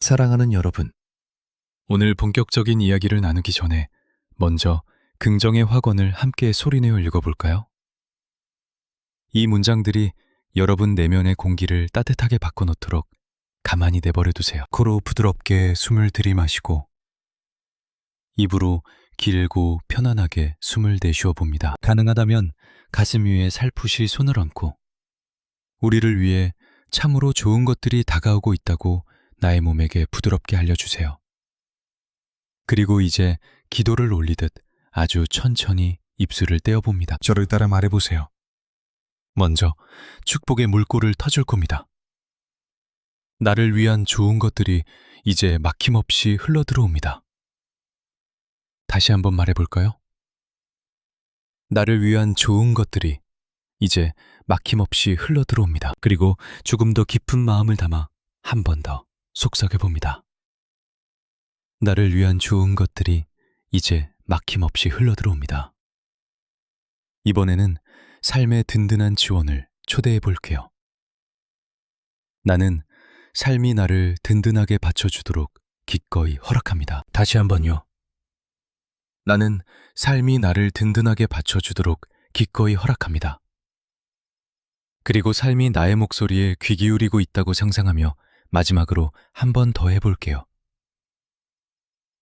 사랑하는 여러분, 오늘 본격적인 이야기를 나누기 전에 먼저 긍정의 확언을 함께 소리내어 읽어볼까요? 이 문장들이 여러분 내면의 공기를 따뜻하게 바꿔놓도록 가만히 내버려 두세요. 코로 부드럽게 숨을 들이마시고 입으로 길고 편안하게 숨을 내쉬어 봅니다. 가능하다면 가슴 위에 살풋이 손을 얹고 우리를 위해 참으로 좋은 것들이 다가오고 있다고 나의 몸에게 부드럽게 알려주세요. 그리고 이제 기도를 올리듯 아주 천천히 입술을 떼어봅니다. 저를 따라 말해보세요. 먼저 축복의 물꼬를 터줄 겁니다. 나를 위한 좋은 것들이 이제 막힘없이 흘러들어옵니다. 다시 한번 말해볼까요? 나를 위한 좋은 것들이 이제 막힘없이 흘러들어옵니다. 그리고 조금 더 깊은 마음을 담아 한 번 더 속삭여봅니다. 나를 위한 좋은 것들이 이제 막힘없이 흘러들어옵니다. 이번에는 삶의 든든한 지원을 초대해 볼게요. 나는 삶이 나를 든든하게 받쳐주도록 기꺼이 허락합니다. 다시 한번요. 나는 삶이 나를 든든하게 받쳐주도록 기꺼이 허락합니다. 그리고 삶이 나의 목소리에 귀 기울이고 있다고 상상하며 마지막으로 한 번 더 해볼게요.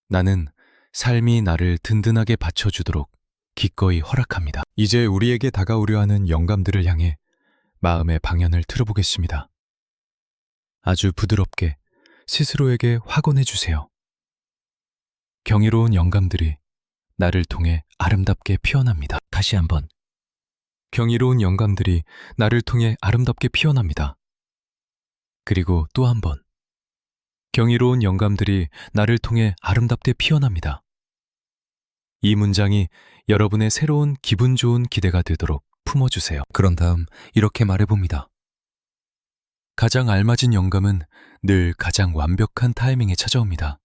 나는 삶이 나를 든든하게 받쳐주도록 기꺼이 허락합니다. 이제 우리에게 다가오려 하는 영감들을 향해 마음의 방향을 틀어보겠습니다. 아주 부드럽게 스스로에게 확언해 주세요. 경이로운 영감들이 나를 통해 아름답게 피어납니다. 다시 한번. 경이로운 영감들이 나를 통해 아름답게 피어납니다. 그리고 또 한 번. 경이로운 영감들이 나를 통해 아름답게 피어납니다. 이 문장이 여러분의 새로운 기분 좋은 기대가 되도록 품어주세요. 그런 다음 이렇게 말해봅니다. 가장 알맞은 영감은 늘 가장 완벽한 타이밍에 찾아옵니다.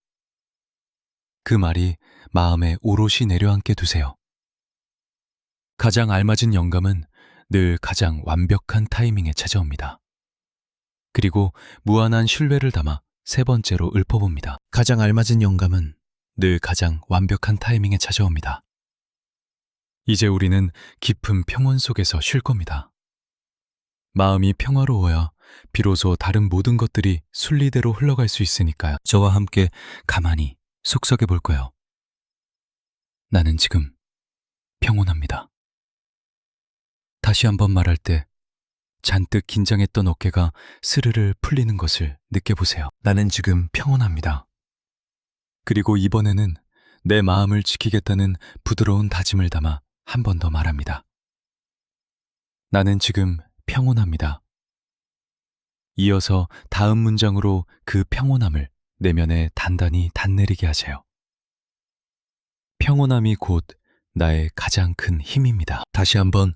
그 말이 마음에 오롯이 내려앉게 두세요. 가장 알맞은 영감은 늘 가장 완벽한 타이밍에 찾아옵니다. 그리고 무한한 신뢰를 담아 세 번째로 읊어봅니다. 가장 알맞은 영감은 늘 가장 완벽한 타이밍에 찾아옵니다. 이제 우리는 깊은 평온 속에서 쉴 겁니다. 마음이 평화로워야 비로소 다른 모든 것들이 순리대로 흘러갈 수 있으니까요. 저와 함께 가만히 속삭여 볼 거예요. 나는 지금 평온합니다. 다시 한번 말할 때 잔뜩 긴장했던 어깨가 스르르 풀리는 것을 느껴보세요. 나는 지금 평온합니다. 그리고 이번에는 내 마음을 지키겠다는 부드러운 다짐을 담아 한 번 더 말합니다. 나는 지금 평온합니다. 이어서 다음 문장으로 그 평온함을 내면에 단단히 단내리게 하세요. 평온함이 곧 나의 가장 큰 힘입니다. 다시 한번.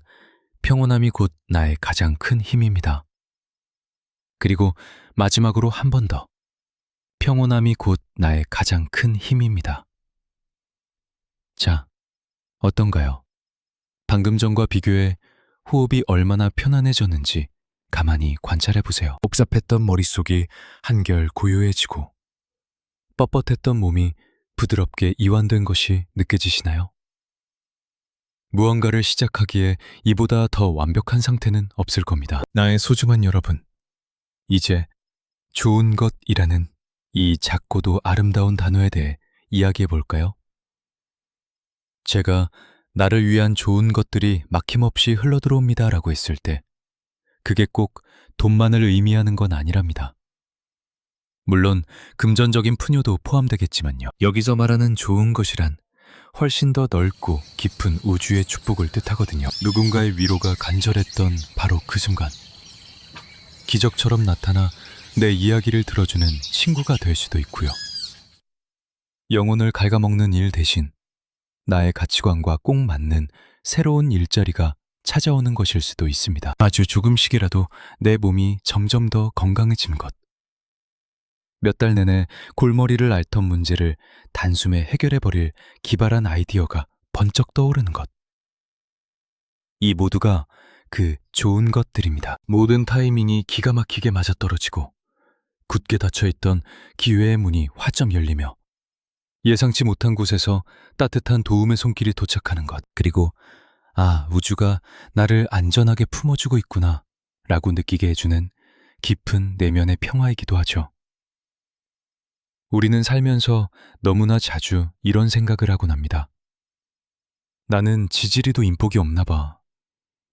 평온함이 곧 나의 가장 큰 힘입니다. 그리고 마지막으로 한 번 더. 평온함이 곧 나의 가장 큰 힘입니다. 자, 어떤가요? 방금 전과 비교해 호흡이 얼마나 편안해졌는지 가만히 관찰해 보세요. 복잡했던 머릿속이 한결 고요해지고 뻣뻣했던 몸이 부드럽게 이완된 것이 느껴지시나요? 무언가를 시작하기에 이보다 더 완벽한 상태는 없을 겁니다. 나의 소중한 여러분, 이제 좋은 것이라는 이 작고도 아름다운 단어에 대해 이야기해 볼까요? 제가 나를 위한 좋은 것들이 막힘없이 흘러들어옵니다 라고 했을 때 그게 꼭 돈만을 의미하는 건 아니랍니다. 물론 금전적인 풍요도 포함되겠지만요. 여기서 말하는 좋은 것이란 훨씬 더 넓고 깊은 우주의 축복을 뜻하거든요. 누군가의 위로가 간절했던 바로 그 순간 기적처럼 나타나 내 이야기를 들어주는 친구가 될 수도 있고요. 영혼을 갉아먹는 일 대신 나의 가치관과 꼭 맞는 새로운 일자리가 찾아오는 것일 수도 있습니다. 아주 조금씩이라도 내 몸이 점점 더 건강해지는 것. 몇 달 내내 골머리를 앓던 문제를 단숨에 해결해버릴 기발한 아이디어가 번쩍 떠오르는 것. 이 모두가 그 좋은 것들입니다. 모든 타이밍이 기가 막히게 맞아떨어지고 굳게 닫혀있던 기회의 문이 화점 열리며 예상치 못한 곳에서 따뜻한 도움의 손길이 도착하는 것, 그리고 우주가 나를 안전하게 품어주고 있구나 라고 느끼게 해주는 깊은 내면의 평화이기도 하죠. 우리는 살면서 너무나 자주 이런 생각을 하곤 합니다. 나는 지지리도 인복이 없나 봐.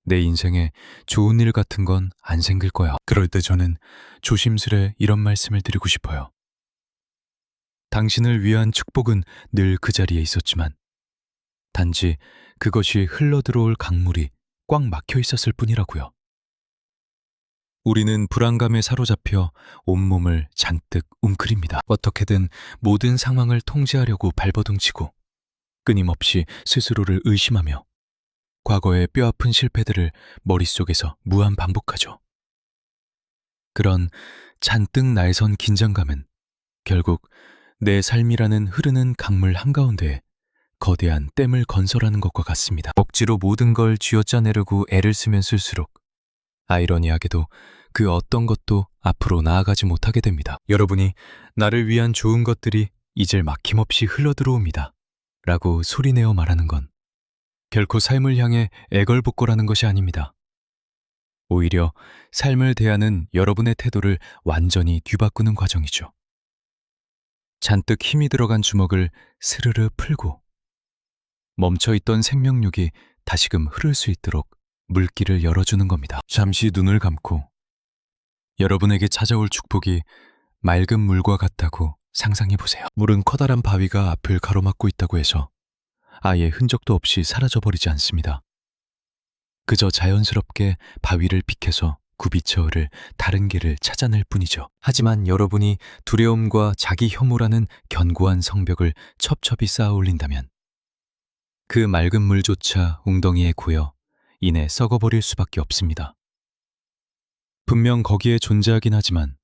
내 인생에 좋은 일 같은 건 안 생길 거야. 그럴 때 저는 조심스레 이런 말씀을 드리고 싶어요. 당신을 위한 축복은 늘 그 자리에 있었지만 단지 그것이 흘러들어올 강물이 꽉 막혀 있었을 뿐이라고요. 우리는 불안감에 사로잡혀 온몸을 잔뜩 웅크립니다. 어떻게든 모든 상황을 통제하려고 발버둥치고 끊임없이 스스로를 의심하며 과거의 뼈아픈 실패들을 머릿속에서 무한 반복하죠. 그런 잔뜩 날선 긴장감은 결국 내 삶이라는 흐르는 강물 한가운데에 거대한 댐을 건설하는 것과 같습니다. 억지로 모든 걸 쥐어짜내려고 애를 쓰면 쓸수록 아이러니하게도 그 어떤 것도 앞으로 나아가지 못하게 됩니다. 여러분이 나를 위한 좋은 것들이 이제 막힘없이 흘러들어옵니다 라고 소리내어 말하는 건 결코 삶을 향해 애걸복걸하는 것이 아닙니다. 오히려 삶을 대하는 여러분의 태도를 완전히 뒤바꾸는 과정이죠. 잔뜩 힘이 들어간 주먹을 스르르 풀고 멈춰있던 생명력이 다시금 흐를 수 있도록 물길을 열어주는 겁니다. 잠시 눈을 감고 여러분에게 찾아올 축복이 맑은 물과 같다고 상상해보세요. 물은 커다란 바위가 앞을 가로막고 있다고 해서 아예 흔적도 없이 사라져버리지 않습니다. 그저 자연스럽게 바위를 비켜서 굽이쳐 흐를 다른 길을 찾아낼 뿐이죠. 하지만 여러분이 두려움과 자기 혐오라는 견고한 성벽을 첩첩이 쌓아 올린다면 그 맑은 물조차 웅덩이에 고여 이내 썩어버릴 수밖에 없습니다. 분명 거기에 존재하긴 하지만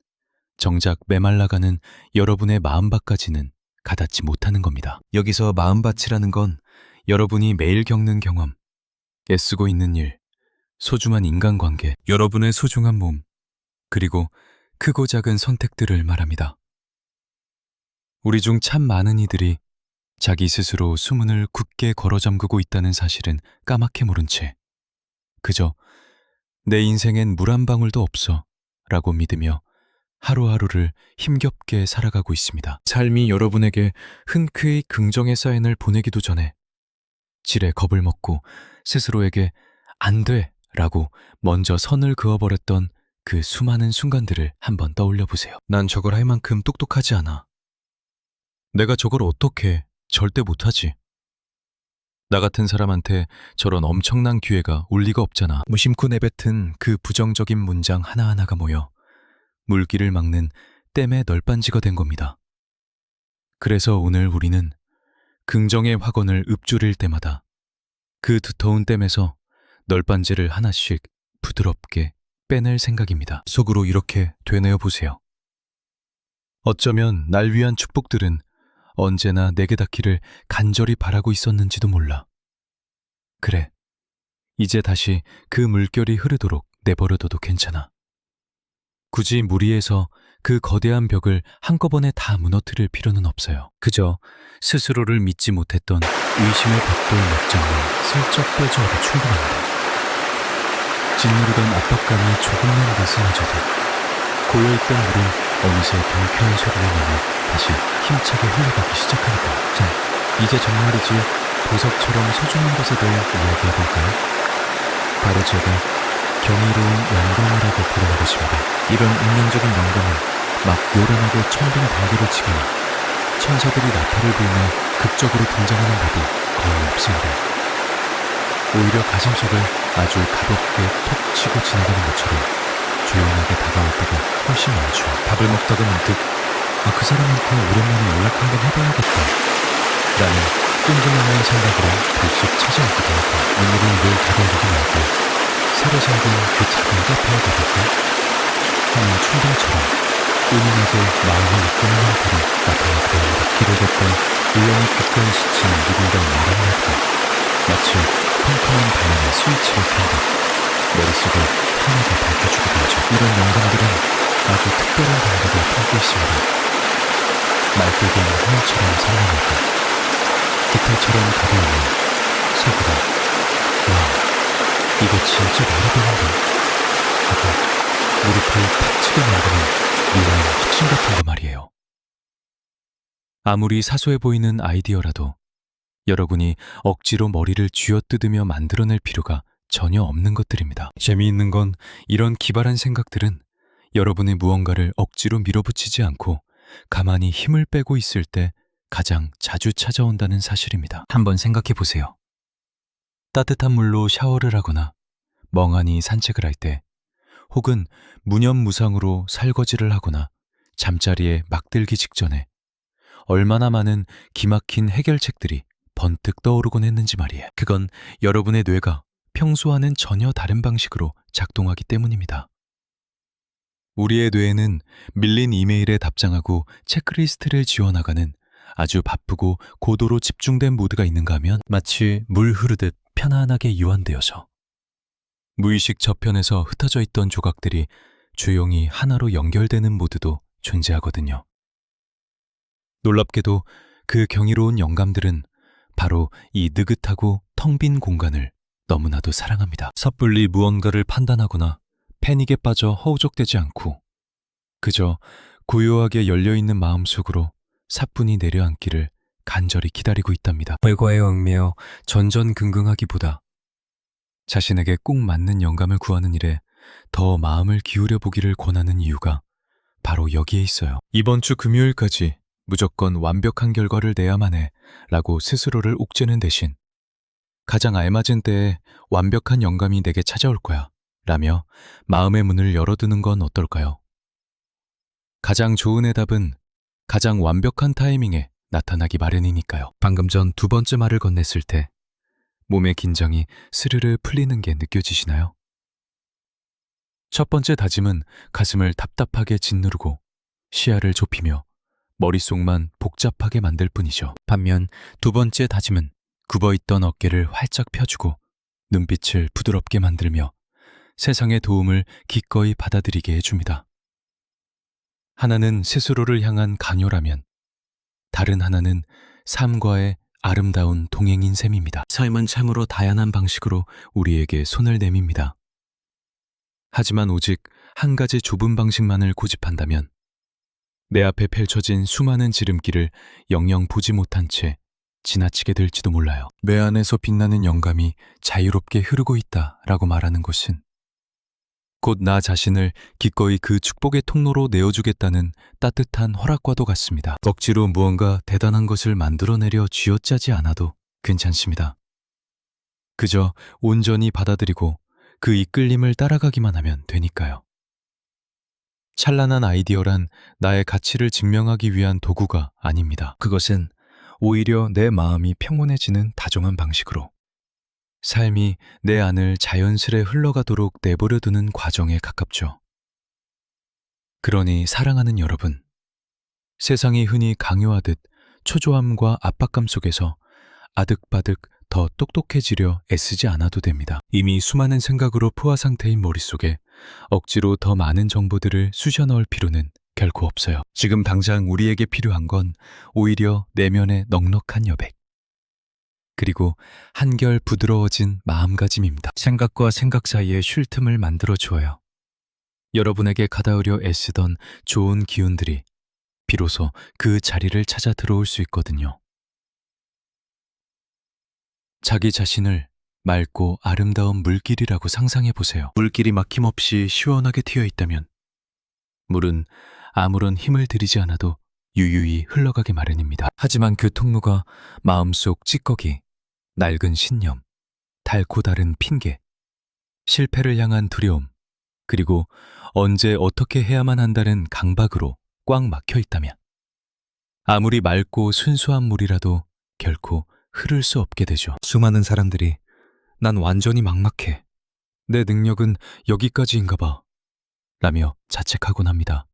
정작 메말라가는 여러분의 마음밭까지는 가닿지 못하는 겁니다. 여기서 마음밭이라는 건 여러분이 매일 겪는 경험, 애쓰고 있는 일, 소중한 인간관계, 여러분의 소중한 몸, 그리고 크고 작은 선택들을 말합니다. 우리 중 참 많은 이들이 자기 스스로 수문을 굳게 걸어 잠그고 있다는 사실은 까맣게 모른 채 그저 내 인생엔 물 한 방울도 없어 라고 믿으며 하루하루를 힘겹게 살아가고 있습니다. 삶이 여러분에게 흔쾌히 긍정의 사인을 보내기도 전에 지레 겁을 먹고 스스로에게 안 돼 라고 먼저 선을 그어버렸던 그 수많은 순간들을 한번 떠올려 보세요. 난 저걸 할 만큼 똑똑하지 않아. 내가 저걸 어떻게 절대 못하지. 나 같은 사람한테 저런 엄청난 기회가 올 리가 없잖아. 무심코 내뱉은 그 부정적인 문장 하나하나가 모여 물길을 막는 댐의 널빤지가 된 겁니다. 그래서 오늘 우리는 긍정의 화건을 읊조릴 때마다 그 두터운 댐에서 널빤지를 하나씩 부드럽게 빼낼 생각입니다. 속으로 이렇게 되뇌어 보세요. 어쩌면 날 위한 축복들은 언제나 내게 닿기를 간절히 바라고 있었는지도 몰라. 그래, 이제 다시 그 물결이 흐르도록 내버려둬도 괜찮아. 굳이 무리해서 그 거대한 벽을 한꺼번에 다 무너뜨릴 필요는 없어요. 그저 스스로를 믿지 못했던 의심의 벽돌 몇 장만 슬쩍 떼줘도 충분합니다. 짓누르던 압박감이 조금만 더 쓰러져도 고여있던 물은 어느새 경쾌한 소리를 내며 다시 힘차게 흘러가기 시작하니까. 자, 이제 정말이지 보석처럼 소중한 것에 대해 이야기해볼까요? 바로 제가 경이로운 영감이라고 부르는 것입니다. 이런 운명적인 영감은 막 요란하게 천둥 번개를 치거나 천사들이 나팔을 불며 극적으로 등장하는 법이 거의 없습니다. 오히려 가슴속을 아주 가볍게 톡 치고 지나가는 것처럼 조용하게 다가올 때가 훨씬 많죠. 밥을 먹다가 문득 그 사람한테 오랜만에 연락 한번 해봐야겠다 라는 뜬금없는 생각으로 불쑥 찾아오기도 하고, 오늘은 늘 가벼우지 말고 새로 생긴 그 작은 카페에 가볼까 하는 충동처럼 은은하게 마음을 이끄는 형태로 나타나기도 합니다. 길을 걷다 우연히 귓가에 스친 누군가의 말한 마디가 마치 펑펑한 바람의 스위치를 켠 듯 머릿속을 환하게 밝혀주기도 하죠. 이런 영감들은 아주 특별한 감각을 품고 있습니다. 말뚝인 하늘처럼 선명하고 깃털처럼 가벼우며 속으로 와, 이거 진짜 말이 되는데 하고 무릎을 탁 치게 만드는 묘한 확신 같은 거 말이에요. 아무리 사소해 보이는 아이디어라도 여러분이 억지로 머리를 쥐어뜯으며 만들어낼 필요가 전혀 없는 것들입니다. 재미있는 건 이런 기발한 생각들은 여러분의 무언가를 억지로 밀어붙이지 않고 가만히 힘을 빼고 있을 때 가장 자주 찾아온다는 사실입니다. 한번 생각해 보세요. 따뜻한 물로 샤워를 하거나 멍하니 산책을 할 때, 혹은 무념무상으로 설거지를 하거나 잠자리에 막 들기 직전에 얼마나 많은 기막힌 해결책들이 번뜩 떠오르곤 했는지 말이에요. 그건 여러분의 뇌가 평소와는 전혀 다른 방식으로 작동하기 때문입니다. 우리의 뇌에는 밀린 이메일에 답장하고 체크리스트를 지워나가는 아주 바쁘고 고도로 집중된 모드가 있는가 하면 마치 물 흐르듯 편안하게 이완되어서 무의식 저편에서 흩어져 있던 조각들이 조용히 하나로 연결되는 모드도 존재하거든요. 놀랍게도 그 경이로운 영감들은 바로 이 느긋하고 텅 빈 공간을 너무나도 사랑합니다. 섣불리 무언가를 판단하거나 패닉에 빠져 허우적대지 않고 그저 고요하게 열려있는 마음속으로 사뿐히 내려앉기를 간절히 기다리고 있답니다. 결과에 얽매여 전전긍긍하기보다 자신에게 꼭 맞는 영감을 구하는 일에 더 마음을 기울여 보기를 권하는 이유가 바로 여기에 있어요. 이번 주 금요일까지 무조건 완벽한 결과를 내야만 해 라고 스스로를 옥죄는 대신 가장 알맞은 때에 완벽한 영감이 내게 찾아올 거야 라며 마음의 문을 열어두는 건 어떨까요? 가장 좋은 해답은 가장 완벽한 타이밍에 나타나기 마련이니까요. 방금 전 두 번째 말을 건넸을 때 몸의 긴장이 스르르 풀리는 게 느껴지시나요? 첫 번째 다짐은 가슴을 답답하게 짓누르고 시야를 좁히며 머릿속만 복잡하게 만들 뿐이죠. 반면 두 번째 다짐은 굽어있던 어깨를 활짝 펴주고 눈빛을 부드럽게 만들며 세상의 도움을 기꺼이 받아들이게 해줍니다. 하나는 스스로를 향한 강요라면 다른 하나는 삶과의 아름다운 동행인 셈입니다. 삶은 참으로 다양한 방식으로 우리에게 손을 내밉니다. 하지만 오직 한 가지 좁은 방식만을 고집한다면 내 앞에 펼쳐진 수많은 지름길을 영영 보지 못한 채 지나치게 될지도 몰라요. 내 안에서 빛나는 영감이 자유롭게 흐르고 있다라고 말하는 것은 곧 나 자신을 기꺼이 그 축복의 통로로 내어주겠다는 따뜻한 허락과도 같습니다. 억지로 무언가 대단한 것을 만들어내려 쥐어짜지 않아도 괜찮습니다. 그저 온전히 받아들이고 그 이끌림을 따라가기만 하면 되니까요. 찬란한 아이디어란 나의 가치를 증명하기 위한 도구가 아닙니다. 그것은 오히려 내 마음이 평온해지는 다정한 방식으로 삶이 내 안을 자연스레 흘러가도록 내버려두는 과정에 가깝죠. 그러니 사랑하는 여러분, 세상이 흔히 강요하듯 초조함과 압박감 속에서 아득바득 더 똑똑해지려 애쓰지 않아도 됩니다. 이미 수많은 생각으로 포화 상태인 머릿속에 억지로 더 많은 정보들을 쑤셔 넣을 필요는 결코 없어요. 지금 당장 우리에게 필요한 건 오히려 내면의 넉넉한 여백, 그리고 한결 부드러워진 마음가짐입니다. 생각과 생각 사이에 쉴 틈을 만들어 주어요. 여러분에게 가닿으려 애쓰던 좋은 기운들이 비로소 그 자리를 찾아 들어올 수 있거든요. 자기 자신을 맑고 아름다운 물길이라고 상상해 보세요. 물길이 막힘없이 시원하게 튀어 있다면 물은 아무런 힘을 들이지 않아도 유유히 흘러가기 마련입니다. 하지만 그 통로가 마음속 찌꺼기, 낡은 신념, 닳고 다른 핑계, 실패를 향한 두려움, 그리고 언제 어떻게 해야만 한다는 강박으로 꽉 막혀 있다면 아무리 맑고 순수한 물이라도 결코 흐를 수 없게 되죠. 수많은 사람들이 난 완전히 막막해, 내 능력은 여기까지인가 봐 라며 자책하곤 합니다.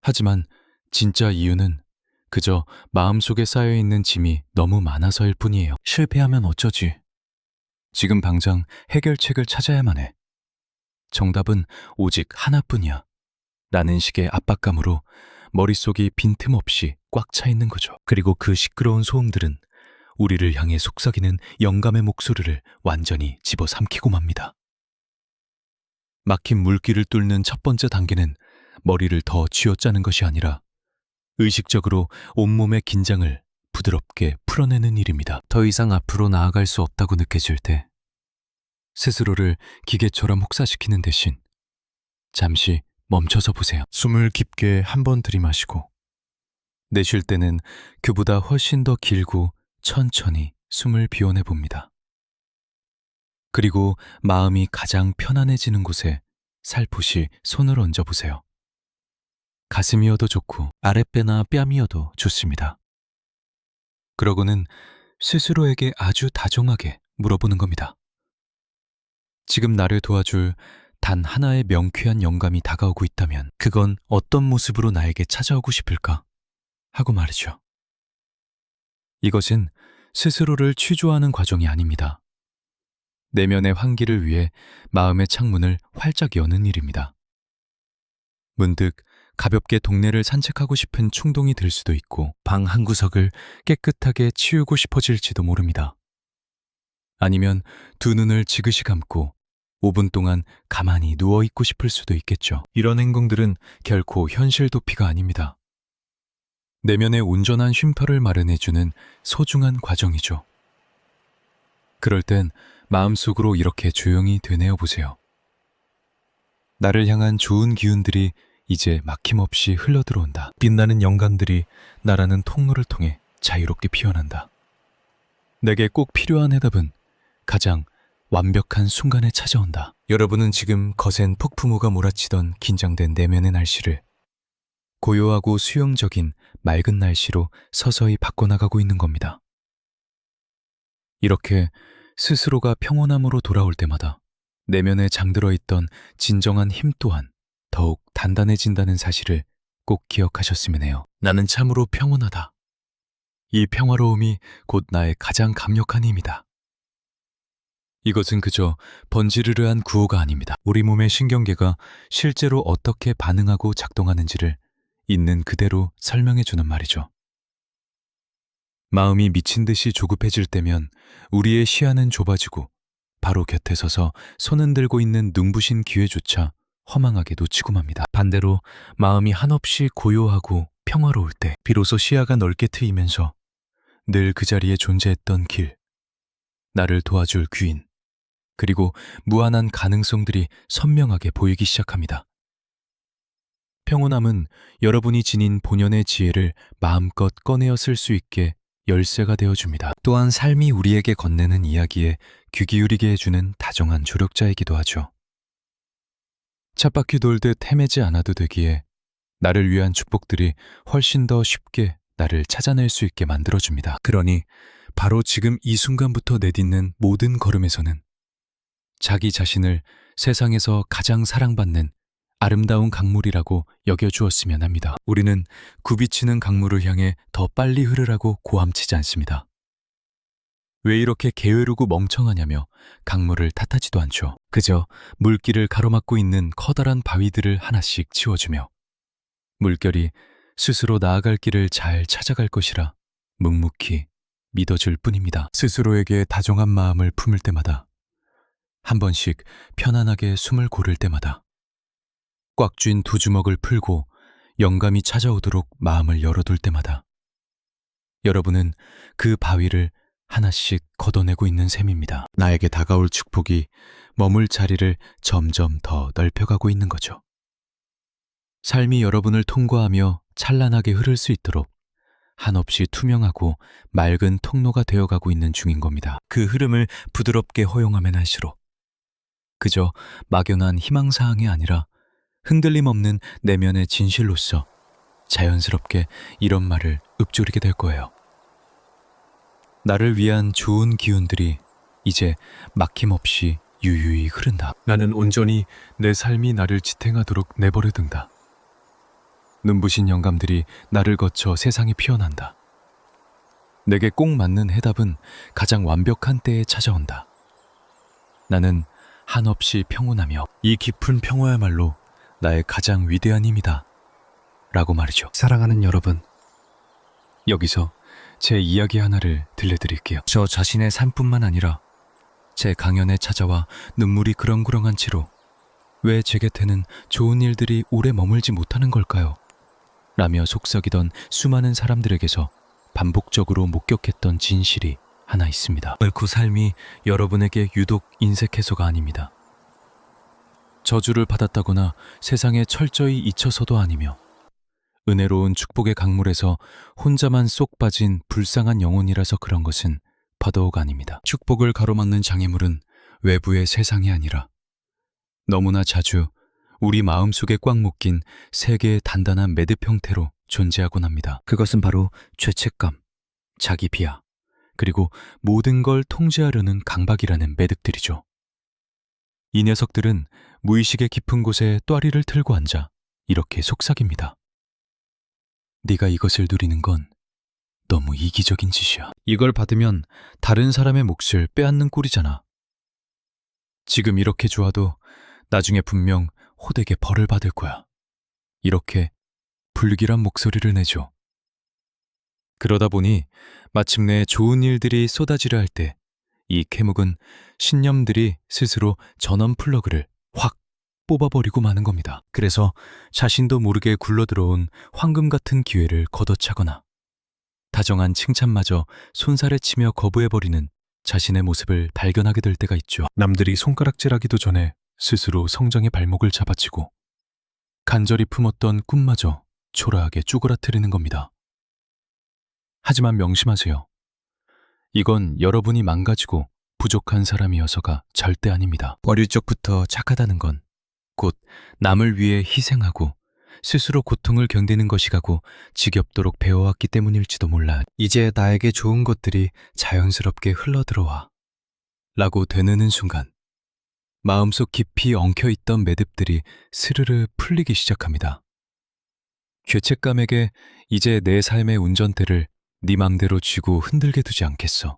하지만 진짜 이유는 그저 마음속에 쌓여있는 짐이 너무 많아서일 뿐이에요. 실패하면 어쩌지? 지금 당장 해결책을 찾아야만 해. 정답은 오직 하나뿐이야. 라는 식의 압박감으로 머릿속이 빈틈없이 꽉 차 있는 거죠. 그리고 그 시끄러운 소음들은 우리를 향해 속삭이는 영감의 목소리를 완전히 집어삼키고 맙니다. 막힌 물길을 뚫는 첫 번째 단계는 머리를 더 쥐어짜는 것이 아니라 의식적으로 온몸의 긴장을 부드럽게 풀어내는 일입니다. 더 이상 앞으로 나아갈 수 없다고 느껴질 때 스스로를 기계처럼 혹사시키는 대신 잠시 멈춰서 보세요. 숨을 깊게 한 번 들이마시고 내쉴 때는 그보다 훨씬 더 길고 천천히 숨을 비워내 봅니다. 그리고 마음이 가장 편안해지는 곳에 살포시 손을 얹어 보세요. 가슴이어도 좋고 아랫배나 뺨이어도 좋습니다. 그러고는 스스로에게 아주 다정하게 물어보는 겁니다. 지금 나를 도와줄 단 하나의 명쾌한 영감이 다가오고 있다면 그건 어떤 모습으로 나에게 찾아오고 싶을까? 하고 말이죠. 이것은 스스로를 취조하는 과정이 아닙니다. 내면의 환기를 위해 마음의 창문을 활짝 여는 일입니다. 문득 가볍게 동네를 산책하고 싶은 충동이 들 수도 있고 방 한 구석을 깨끗하게 치우고 싶어질지도 모릅니다. 아니면 두 눈을 지그시 감고 5분 동안 가만히 누워있고 싶을 수도 있겠죠. 이런 행동들은 결코 현실 도피가 아닙니다. 내면의 온전한 쉼터를 마련해주는 소중한 과정이죠. 그럴 땐 마음속으로 이렇게 조용히 되뇌어 보세요. 나를 향한 좋은 기운들이 이제 막힘없이 흘러들어온다. 빛나는 영감들이 나라는 통로를 통해 자유롭게 피어난다. 내게 꼭 필요한 해답은 가장 완벽한 순간에 찾아온다. 여러분은 지금 거센 폭풍우가 몰아치던 긴장된 내면의 날씨를 고요하고 수용적인 맑은 날씨로 서서히 바꿔나가고 있는 겁니다. 이렇게 스스로가 평온함으로 돌아올 때마다 내면에 잠들어 있던 진정한 힘 또한 더욱 단단해진다는 사실을 꼭 기억하셨으면 해요. 나는 참으로 평온하다. 이 평화로움이 곧 나의 가장 강력한 힘이다. 이것은 그저 번지르르한 구호가 아닙니다. 우리 몸의 신경계가 실제로 어떻게 반응하고 작동하는지를 있는 그대로 설명해 주는 말이죠. 마음이 미친 듯이 조급해질 때면 우리의 시야는 좁아지고 바로 곁에 서서 손 흔들고 있는 눈부신 기회조차 허망하게 놓치고 맙니다. 반대로 마음이 한없이 고요하고 평화로울 때 비로소 시야가 넓게 트이면서 늘 그 자리에 존재했던 길, 나를 도와줄 귀인, 그리고 무한한 가능성들이 선명하게 보이기 시작합니다. 평온함은 여러분이 지닌 본연의 지혜를 마음껏 꺼내어 쓸 수 있게 열쇠가 되어줍니다. 또한 삶이 우리에게 건네는 이야기에 귀 기울이게 해주는 다정한 조력자이기도 하죠. 쳇바퀴 돌듯 헤매지 않아도 되기에 나를 위한 축복들이 훨씬 더 쉽게 나를 찾아낼 수 있게 만들어줍니다. 그러니 바로 지금 이 순간부터 내딛는 모든 걸음에서는 자기 자신을 세상에서 가장 사랑받는 아름다운 강물이라고 여겨주었으면 합니다. 우리는 굽이치는 강물을 향해 더 빨리 흐르라고 고함치지 않습니다. 왜 이렇게 게으르고 멍청하냐며 강물을 탓하지도 않죠. 그저 물길을 가로막고 있는 커다란 바위들을 하나씩 치워주며 물결이 스스로 나아갈 길을 잘 찾아갈 것이라 묵묵히 믿어줄 뿐입니다. 스스로에게 다정한 마음을 품을 때마다, 한 번씩 편안하게 숨을 고를 때마다, 꽉 쥔 두 주먹을 풀고 영감이 찾아오도록 마음을 열어둘 때마다 여러분은 그 바위를 하나씩 걷어내고 있는 셈입니다. 나에게 다가올 축복이 머물 자리를 점점 더 넓혀가고 있는 거죠. 삶이 여러분을 통과하며 찬란하게 흐를 수 있도록 한없이 투명하고 맑은 통로가 되어가고 있는 중인 겁니다. 그 흐름을 부드럽게 허용하면 할수록 그저 막연한 희망사항이 아니라 흔들림 없는 내면의 진실로서 자연스럽게 이런 말을 읊조리게 될 거예요. 나를 위한 좋은 기운들이 이제 막힘없이 유유히 흐른다. 나는 온전히 내 삶이 나를 지탱하도록 내버려둔다. 눈부신 영감들이 나를 거쳐 세상에 피어난다. 내게 꼭 맞는 해답은 가장 완벽한 때에 찾아온다. 나는 한없이 평온하며 이 깊은 평화야말로 나의 가장 위대한 힘이다. 라고 말이죠. 사랑하는 여러분, 여기서 제 이야기 하나를 들려드릴게요. 저 자신의 삶뿐만 아니라 제 강연에 찾아와 눈물이 그렁그렁한 채로 왜 제 곁에는 좋은 일들이 오래 머물지 못하는 걸까요? 라며 속삭이던 수많은 사람들에게서 반복적으로 목격했던 진실이 하나 있습니다. 결코 삶이 여러분에게 유독 인색해서가 아닙니다. 저주를 받았다거나 세상에 철저히 잊혀서도 아니며 은혜로운 축복의 강물에서 혼자만 쏙 빠진 불쌍한 영혼이라서 그런 것은 더더욱 아닙니다. 축복을 가로막는 장애물은 외부의 세상이 아니라 너무나 자주 우리 마음속에 꽉 묶인 세 개의 단단한 매듭 형태로 존재하곤 합니다. 그것은 바로 죄책감, 자기 비하, 그리고 모든 걸 통제하려는 강박이라는 매듭들이죠. 이 녀석들은 무의식의 깊은 곳에 또아리를 틀고 앉아 이렇게 속삭입니다. 네가 이것을 누리는 건 너무 이기적인 짓이야. 이걸 받으면 다른 사람의 몫을 빼앗는 꼴이잖아. 지금 이렇게 좋아도 나중에 분명 호되게 벌을 받을 거야. 이렇게 불길한 목소리를 내죠. 그러다 보니 마침내 좋은 일들이 쏟아지려 할 때 이 캐묵은 신념들이 스스로 전원 플러그를 확 뽑아버리고 마는 겁니다. 그래서 자신도 모르게 굴러들어온 황금 같은 기회를 걷어차거나 다정한 칭찬마저 손살에 치며 거부해버리는 자신의 모습을 발견하게 될 때가 있죠. 남들이 손가락질하기도 전에 스스로 성정의 발목을 잡아치고 간절히 품었던 꿈마저 초라하게 쪼그라뜨리는 겁니다. 하지만 명심하세요. 이건 여러분이 망가지고 부족한 사람이어서가 절대 아닙니다. 어릴 적부터 착하다는 건 곧 남을 위해 희생하고 스스로 고통을 견디는 것이라고 지겹도록 배워왔기 때문일지도 몰라요. 이제 나에게 좋은 것들이 자연스럽게 흘러들어와 라고 되뇌는 순간 마음속 깊이 엉켜있던 매듭들이 스르르 풀리기 시작합니다. 죄책감에게 이제 내 삶의 운전대를 네 맘대로 쥐고 흔들게 두지 않겠어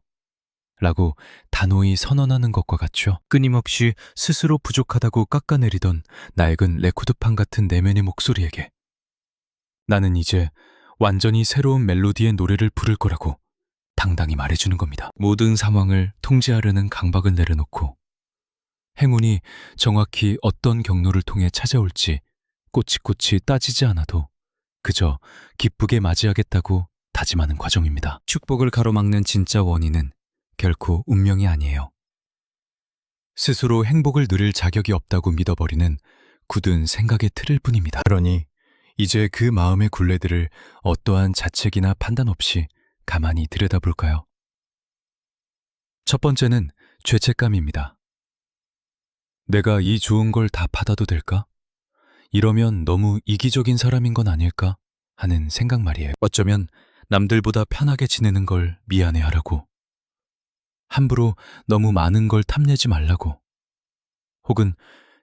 라고 단호히 선언하는 것과 같죠. 끊임없이 스스로 부족하다고 깎아내리던 낡은 레코드판 같은 내면의 목소리에게 나는 이제 완전히 새로운 멜로디의 노래를 부를 거라고 당당히 말해주는 겁니다. 모든 상황을 통제하려는 강박을 내려놓고 행운이 정확히 어떤 경로를 통해 찾아올지 꼬치꼬치 따지지 않아도 그저 기쁘게 맞이하겠다고 다짐하는 과정입니다. 축복을 가로막는 진짜 원인은 결코 운명이 아니에요. 스스로 행복을 누릴 자격이 없다고 믿어버리는 굳은 생각의 틀일 뿐입니다. 그러니 이제 그 마음의 굴레들을 어떠한 자책이나 판단 없이 가만히 들여다볼까요? 첫 번째는 죄책감입니다. 내가 이 좋은 걸 다 받아도 될까? 이러면 너무 이기적인 사람인 건 아닐까? 하는 생각 말이에요. 어쩌면 남들보다 편하게 지내는 걸 미안해하라고, 함부로 너무 많은 걸 탐내지 말라고, 혹은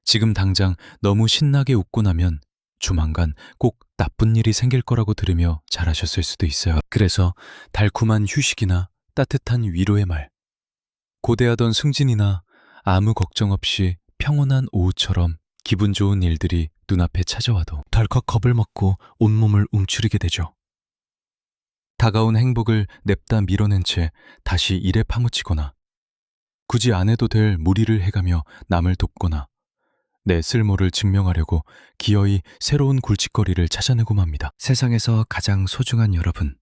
지금 당장 너무 신나게 웃고 나면 조만간 꼭 나쁜 일이 생길 거라고 들으며 잘하셨을 수도 있어요. 그래서 달콤한 휴식이나 따뜻한 위로의 말, 고대하던 승진이나 아무 걱정 없이 평온한 오후처럼 기분 좋은 일들이 눈앞에 찾아와도 덜컥 겁을 먹고 온몸을 움츠리게 되죠. 다가온 행복을 냅다 밀어낸 채 다시 일에 파묻히거나 굳이 안 해도 될 무리를 해가며 남을 돕거나 내 쓸모를 증명하려고 기어이 새로운 굴칫거리를 찾아내고 맙니다. 세상에서 가장 소중한 여러분,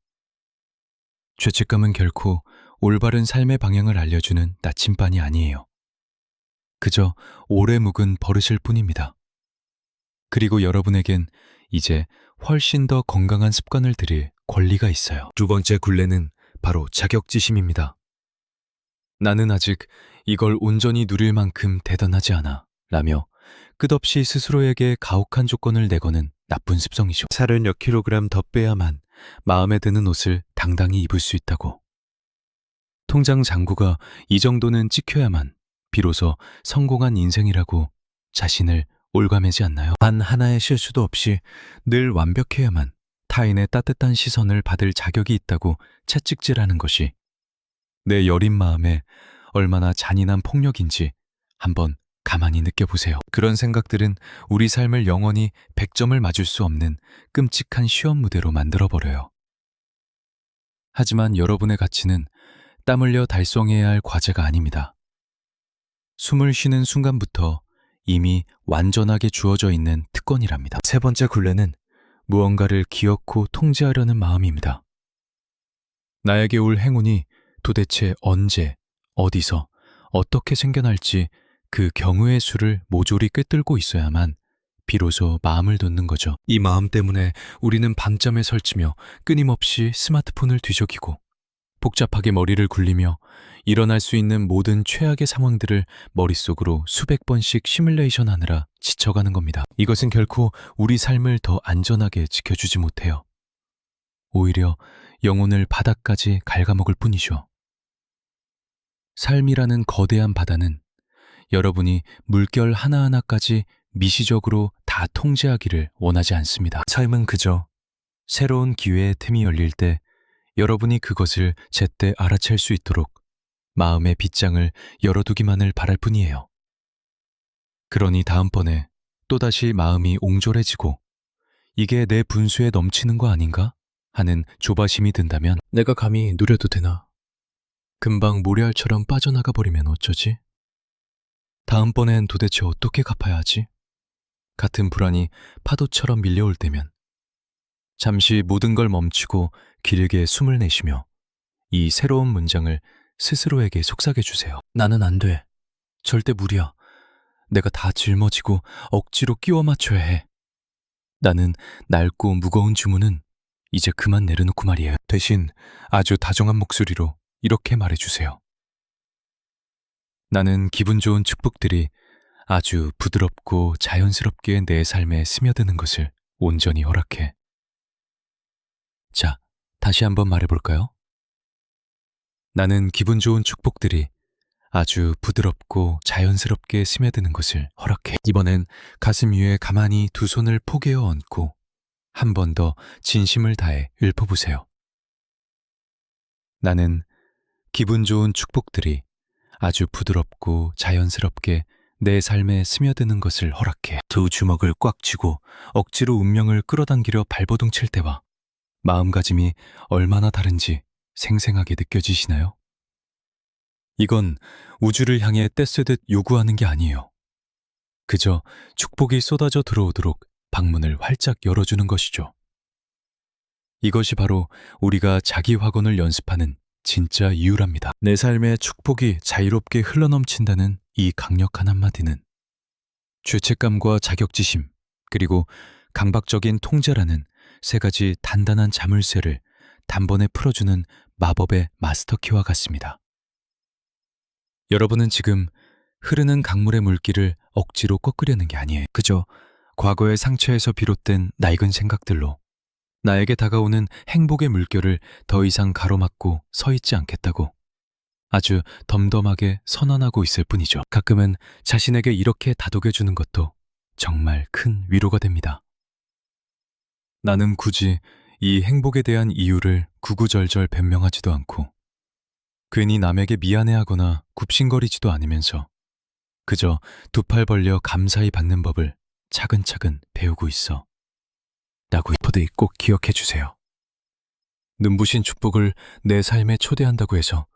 죄책감은 결코 올바른 삶의 방향을 알려주는 나침반이 아니에요. 그저 오래 묵은 버릇일 뿐입니다. 그리고 여러분에겐 이제 훨씬 더 건강한 습관을 들일 권리가 있어요. 두 번째 굴레는 바로 자격지심입니다. 나는 아직 이걸 온전히 누릴 만큼 대단하지 않아 라며 끝없이 스스로에게 가혹한 조건을 내거는 나쁜 습성이죠. 살을 몇 킬로그램 더 빼야만 마음에 드는 옷을 당당히 입을 수 있다고, 통장 잔고가 이 정도는 찍혀야만 비로소 성공한 인생이라고 자신을 올가매지 않나요? 단 하나의 실수도 없이 늘 완벽해야만 타인의 따뜻한 시선을 받을 자격이 있다고 채찍질하는 것이 내 여린 마음에 얼마나 잔인한 폭력인지 한번 가만히 느껴보세요. 그런 생각들은 우리 삶을 영원히 100점을 맞을 수 없는 끔찍한 시험 무대로 만들어버려요. 하지만 여러분의 가치는 땀 흘려 달성해야 할 과제가 아닙니다. 숨을 쉬는 순간부터 이미 완전하게 주어져 있는 특권이랍니다. 세 번째 굴레는 무언가를 기어코 통제하려는 마음입니다. 나에게 올 행운이 도대체 언제, 어디서, 어떻게 생겨날지 그 경우의 수를 모조리 꿰뚫고 있어야만 비로소 마음을 돋는 거죠. 이 마음 때문에 우리는 밤잠에 설치며 끊임없이 스마트폰을 뒤적이고 복잡하게 머리를 굴리며 일어날 수 있는 모든 최악의 상황들을 머릿속으로 수백 번씩 시뮬레이션 하느라 지쳐가는 겁니다. 이것은 결코 우리 삶을 더 안전하게 지켜주지 못해요. 오히려 영혼을 바닥까지 갉아먹을 뿐이죠. 삶이라는 거대한 바다는 여러분이 물결 하나하나까지 미시적으로 다 통제하기를 원하지 않습니다. 삶은 그저 새로운 기회의 틈이 열릴 때 여러분이 그것을 제때 알아챌 수 있도록 마음의 빗장을 열어두기만을 바랄 뿐이에요. 그러니 다음번에 또다시 마음이 옹졸해지고 이게 내 분수에 넘치는 거 아닌가 하는 조바심이 든다면 내가 감히 누려도 되나? 금방 모래알처럼 빠져나가 버리면 어쩌지? 다음번엔 도대체 어떻게 갚아야 하지? 같은 불안이 파도처럼 밀려올 때면 잠시 모든 걸 멈추고 길게 숨을 내쉬며 이 새로운 문장을 스스로에게 속삭여 주세요. 나는 안 돼. 절대 무리야. 내가 다 짊어지고 억지로 끼워 맞춰야 해. 나는 낡고 무거운 주문은 이제 그만 내려놓고 말이에요. 대신 아주 다정한 목소리로 이렇게 말해주세요. 나는 기분 좋은 축복들이 아주 부드럽고 자연스럽게 내 삶에 스며드는 것을 온전히 허락해. 자, 다시 한번 말해볼까요? 나는 기분 좋은 축복들이 아주 부드럽고 자연스럽게 스며드는 것을 허락해. 이번엔 가슴 위에 가만히 두 손을 포개어 얹고 한 번 더 진심을 다해 읊어보세요. 나는 기분 좋은 축복들이 아주 부드럽고 자연스럽게 내 삶에 스며드는 것을 허락해. 두 주먹을 꽉 쥐고 억지로 운명을 끌어당기려 발버둥 칠 때와 마음가짐이 얼마나 다른지 생생하게 느껴지시나요? 이건 우주를 향해 떼쓰듯 요구하는 게 아니에요. 그저 축복이 쏟아져 들어오도록 방문을 활짝 열어주는 것이죠. 이것이 바로 우리가 자기 확언을 연습하는 진짜 이유랍니다. 내 삶에 축복이 자유롭게 흘러넘친다는 이 강력한 한마디는 죄책감과 자격지심, 그리고 강박적인 통제라는 세 가지 단단한 자물쇠를 단번에 풀어주는 마법의 마스터키와 같습니다. 여러분은 지금 흐르는 강물의 물길을 억지로 꺾으려는 게 아니에요. 그저 과거의 상처에서 비롯된 낡은 생각들로 나에게 다가오는 행복의 물결을 더 이상 가로막고 서 있지 않겠다고 아주 덤덤하게 선언하고 있을 뿐이죠. 가끔은 자신에게 이렇게 다독여주는 것도 정말 큰 위로가 됩니다. 나는 굳이 이 행복에 대한 이유를 구구절절 변명하지도 않고 괜히 남에게 미안해하거나 굽신거리지도 않으면서 그저 두 팔 벌려 감사히 받는 법을 차근차근 배우고 있어. 라고 부디 꼭 기억해 주세요. 눈부신 축복을 내 삶에 초대한다고 해서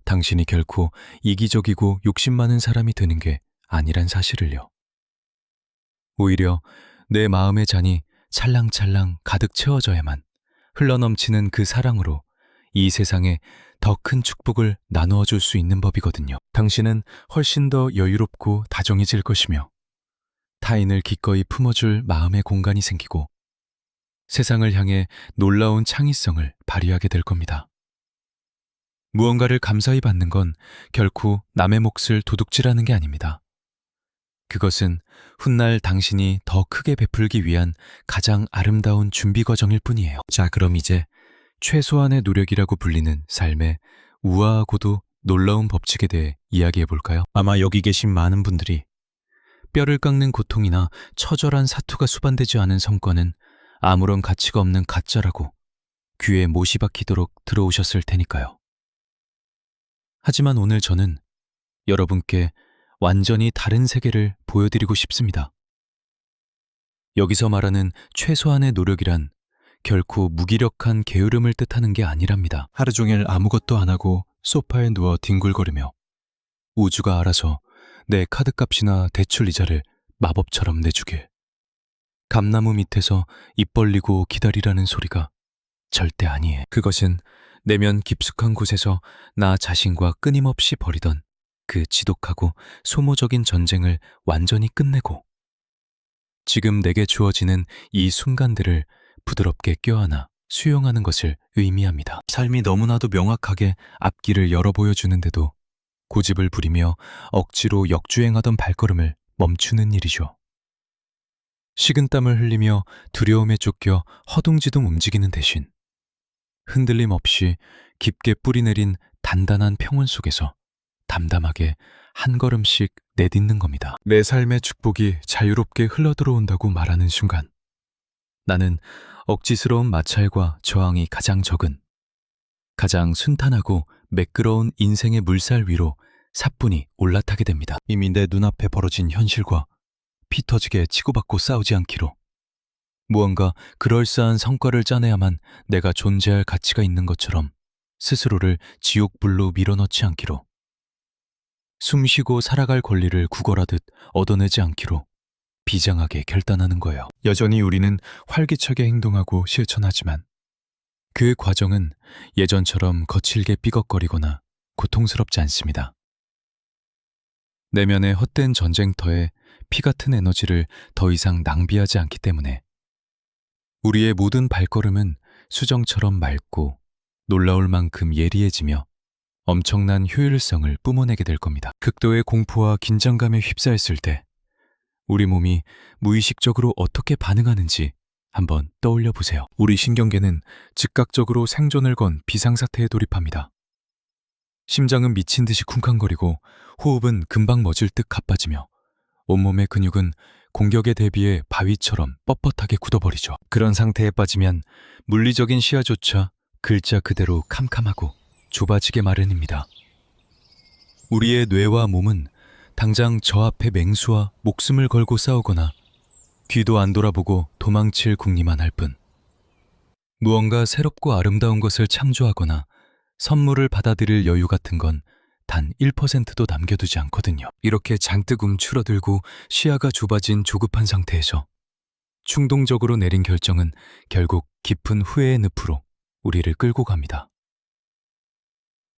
당신이 결코 이기적이고 욕심 많은 사람이 되는 게 아니란 사실을요. 오히려 내 마음의 잔이 찰랑찰랑 가득 채워져야만 흘러넘치는 그 사랑으로 이 세상에 더 큰 축복을 나누어 줄 수 있는 법이거든요. 당신은 훨씬 더 여유롭고 다정해질 것이며 타인을 기꺼이 품어줄 마음의 공간이 생기고 세상을 향해 놀라운 창의성을 발휘하게 될 겁니다. 무언가를 감사히 받는 건 결코 남의 몫을 도둑질하는 게 아닙니다. 그것은 훗날 당신이 더 크게 베풀기 위한 가장 아름다운 준비 과정일 뿐이에요. 자, 그럼 이제 최소한의 노력이라고 불리는 삶의 우아하고도 놀라운 법칙에 대해 이야기해 볼까요? 아마 여기 계신 많은 분들이 뼈를 깎는 고통이나 처절한 사투가 수반되지 않은 성과는 아무런 가치가 없는 가짜라고 귀에 못이 박히도록 들어오셨을 테니까요. 하지만 오늘 저는 여러분께 완전히 다른 세계를 보여드리고 싶습니다. 여기서 말하는 최소한의 노력이란 결코 무기력한 게으름을 뜻하는 게 아니랍니다. 하루 종일 아무것도 안 하고 소파에 누워 뒹굴거리며 우주가 알아서 내 카드값이나 대출 이자를 마법처럼 내주길. 감나무 밑에서 입 벌리고 기다리라는 소리가 절대 아니에요. 그것은 내면 깊숙한 곳에서 나 자신과 끊임없이 벌이던 그 지독하고 소모적인 전쟁을 완전히 끝내고 지금 내게 주어지는 이 순간들을 부드럽게 껴안아 수용하는 것을 의미합니다. 삶이 너무나도 명확하게 앞길을 열어 보여주는데도 고집을 부리며 억지로 역주행하던 발걸음을 멈추는 일이죠. 식은땀을 흘리며 두려움에 쫓겨 허둥지둥 움직이는 대신 흔들림 없이 깊게 뿌리내린 단단한 평온 속에서 담담하게 한 걸음씩 내딛는 겁니다. 내 삶의 축복이 자유롭게 흘러들어온다고 말하는 순간 나는 억지스러운 마찰과 저항이 가장 적은, 가장 순탄하고 매끄러운 인생의 물살 위로 사뿐히 올라타게 됩니다. 이미 내 눈앞에 벌어진 현실과 피 터지게 치고받고 싸우지 않기로, 무언가 그럴싸한 성과를 짜내야만 내가 존재할 가치가 있는 것처럼 스스로를 지옥불로 밀어넣지 않기로, 숨쉬고 살아갈 권리를 구걸하듯 얻어내지 않기로 비장하게 결단하는 거예요. 여전히 우리는 활기차게 행동하고 실천하지만 그 과정은 예전처럼 거칠게 삐걱거리거나 고통스럽지 않습니다. 내면의 헛된 전쟁터에 피 같은 에너지를 더 이상 낭비하지 않기 때문에 우리의 모든 발걸음은 수정처럼 맑고 놀라울 만큼 예리해지며 엄청난 효율성을 뿜어내게 될 겁니다. 극도의 공포와 긴장감에 휩싸였을 때 우리 몸이 무의식적으로 어떻게 반응하는지 한번 떠올려 보세요. 우리 신경계는 즉각적으로 생존을 건 비상사태에 돌입합니다. 심장은 미친 듯이 쿵쾅거리고 호흡은 금방 멎을 듯 가빠지며 온몸의 근육은 공격에 대비해 바위처럼 뻣뻣하게 굳어버리죠. 그런 상태에 빠지면 물리적인 시야조차 글자 그대로 캄캄하고 좁아지게 마련입니다. 우리의 뇌와 몸은 당장 저 앞에 맹수와 목숨을 걸고 싸우거나 뒤도 안 돌아보고 도망칠 궁리만 할 뿐, 무언가 새롭고 아름다운 것을 창조하거나 선물을 받아들일 여유 같은 건 단 1%도 남겨두지 않거든요. 이렇게 잔뜩 움츠러들고 시야가 좁아진 조급한 상태에서 충동적으로 내린 결정은 결국 깊은 후회의 늪으로 우리를 끌고 갑니다.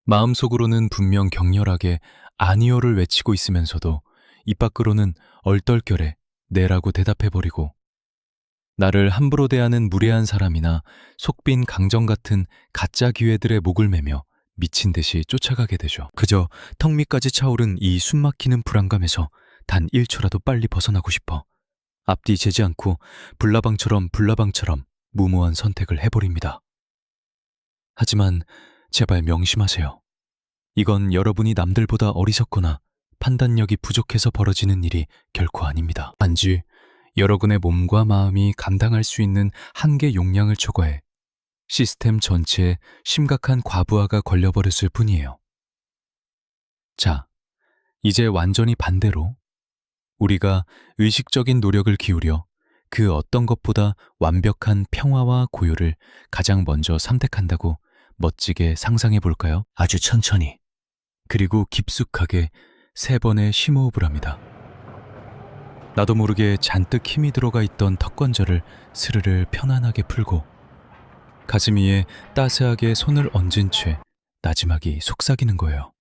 마음속으로는 분명 격렬하게 아니요를 외치고 있으면서도 입 밖으로는 얼떨결에 네라고 대답해버리고 나를 함부로 대하는 무례한 사람이나 속빈 강정 같은 가짜 기회들의 목을 매며 미친 듯이 쫓아가게 되죠. 그저 턱 밑까지 차오른 이 숨막히는 불안감에서 단 1초라도 빨리 벗어나고 싶어 앞뒤 재지 않고 불나방처럼 무모한 선택을 해버립니다. 하지만 제발 명심하세요. 이건 여러분이 남들보다 어리석거나 판단력이 부족해서 벌어지는 일이 결코 아닙니다. 단지 여러분의 몸과 마음이 감당할 수 있는 한계 용량을 초과해 시스템 전체에 심각한 과부하가 걸려버렸을 뿐이에요. 자, 이제 완전히 반대로 우리가 의식적인 노력을 기울여 그 어떤 것보다 완벽한 평화와 고요를 가장 먼저 선택한다고 멋지게 상상해 볼까요? 아주 천천히, 그리고 깊숙하게 3번의 심호흡을 합니다. 나도 모르게 잔뜩 힘이 들어가 있던 턱관절을 스르르 편안하게 풀고 가슴 위에 따스하게 손을 얹은 채 나지막이 속삭이는 거예요.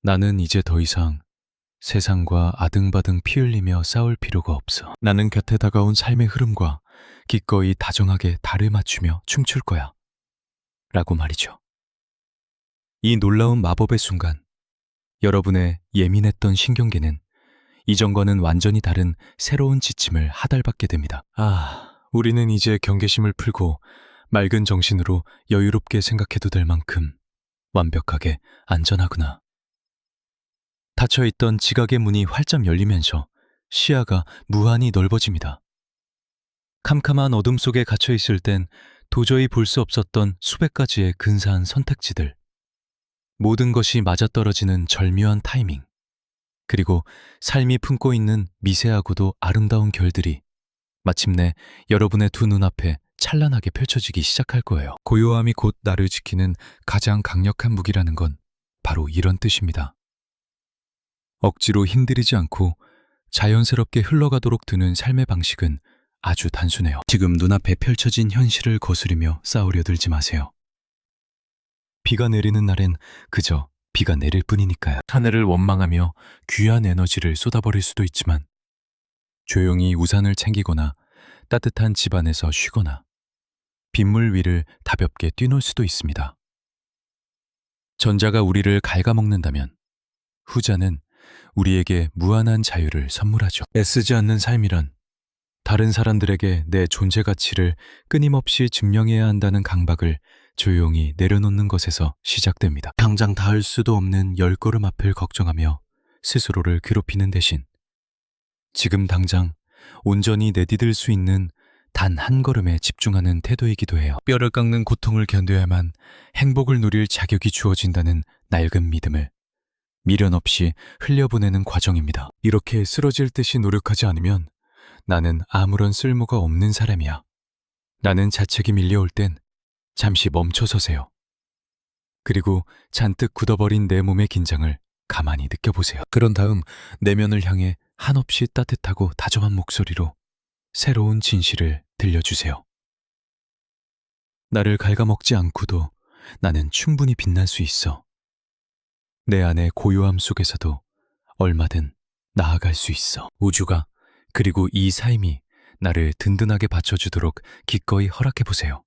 나는 이제 더 이상 세상과 아등바등 피 흘리며 싸울 필요가 없어. 나는 곁에 다가온 삶의 흐름과 기꺼이 다정하게 달을 맞추며 춤출 거야. 라고 말이죠. 이 놀라운 마법의 순간, 여러분의 예민했던 신경계는 이전과는 완전히 다른 새로운 지침을 하달받게 됩니다. 우리는 이제 경계심을 풀고 맑은 정신으로 여유롭게 생각해도 될 만큼 완벽하게 안전하구나. 닫혀있던 지각의 문이 활짝 열리면서 시야가 무한히 넓어집니다. 캄캄한 어둠 속에 갇혀있을 땐 도저히 볼 수 없었던 수백 가지의 근사한 선택지들, 모든 것이 맞아떨어지는 절묘한 타이밍, 그리고 삶이 품고 있는 미세하고도 아름다운 결들이 마침내 여러분의 두 눈앞에 찬란하게 펼쳐지기 시작할 거예요. 고요함이 곧 나를 지키는 가장 강력한 무기라는 건 바로 이런 뜻입니다. 억지로 힘들이지 않고 자연스럽게 흘러가도록 두는 삶의 방식은 아주 단순해요. 지금 눈앞에 펼쳐진 현실을 거스르며 싸우려 들지 마세요. 비가 내리는 날엔 그저 비가 내릴 뿐이니까요. 하늘을 원망하며 귀한 에너지를 쏟아버릴 수도 있지만 조용히 우산을 챙기거나 따뜻한 집 안에서 쉬거나 빗물 위를 가볍게 뛰놀 수도 있습니다. 전자가 우리를 갉아먹는다면 후자는 우리에게 무한한 자유를 선물하죠. 애쓰지 않는 삶이란 다른 사람들에게 내 존재 가치를 끊임없이 증명해야 한다는 강박을 조용히 내려놓는 것에서 시작됩니다. 당장 닿을 수도 없는 10걸음 앞을 걱정하며 스스로를 괴롭히는 대신 지금 당장 온전히 내디딜 수 있는 단 한 걸음에 집중하는 태도이기도 해요. 뼈를 깎는 고통을 견뎌야만 행복을 누릴 자격이 주어진다는 낡은 믿음을 미련 없이 흘려보내는 과정입니다. 이렇게 쓰러질 듯이 노력하지 않으면 나는 아무런 쓸모가 없는 사람이야. 나는 자책이 밀려올 땐 잠시 멈춰서세요. 그리고 잔뜩 굳어버린 내 몸의 긴장을 가만히 느껴보세요. 그런 다음 내면을 향해 한없이 따뜻하고 다정한 목소리로 새로운 진실을 들려주세요. 나를 갉아먹지 않고도 나는 충분히 빛날 수 있어. 내 안의 고요함 속에서도 얼마든 나아갈 수 있어. 우주가 그리고 이 삶이 나를 든든하게 받쳐주도록 기꺼이 허락해보세요.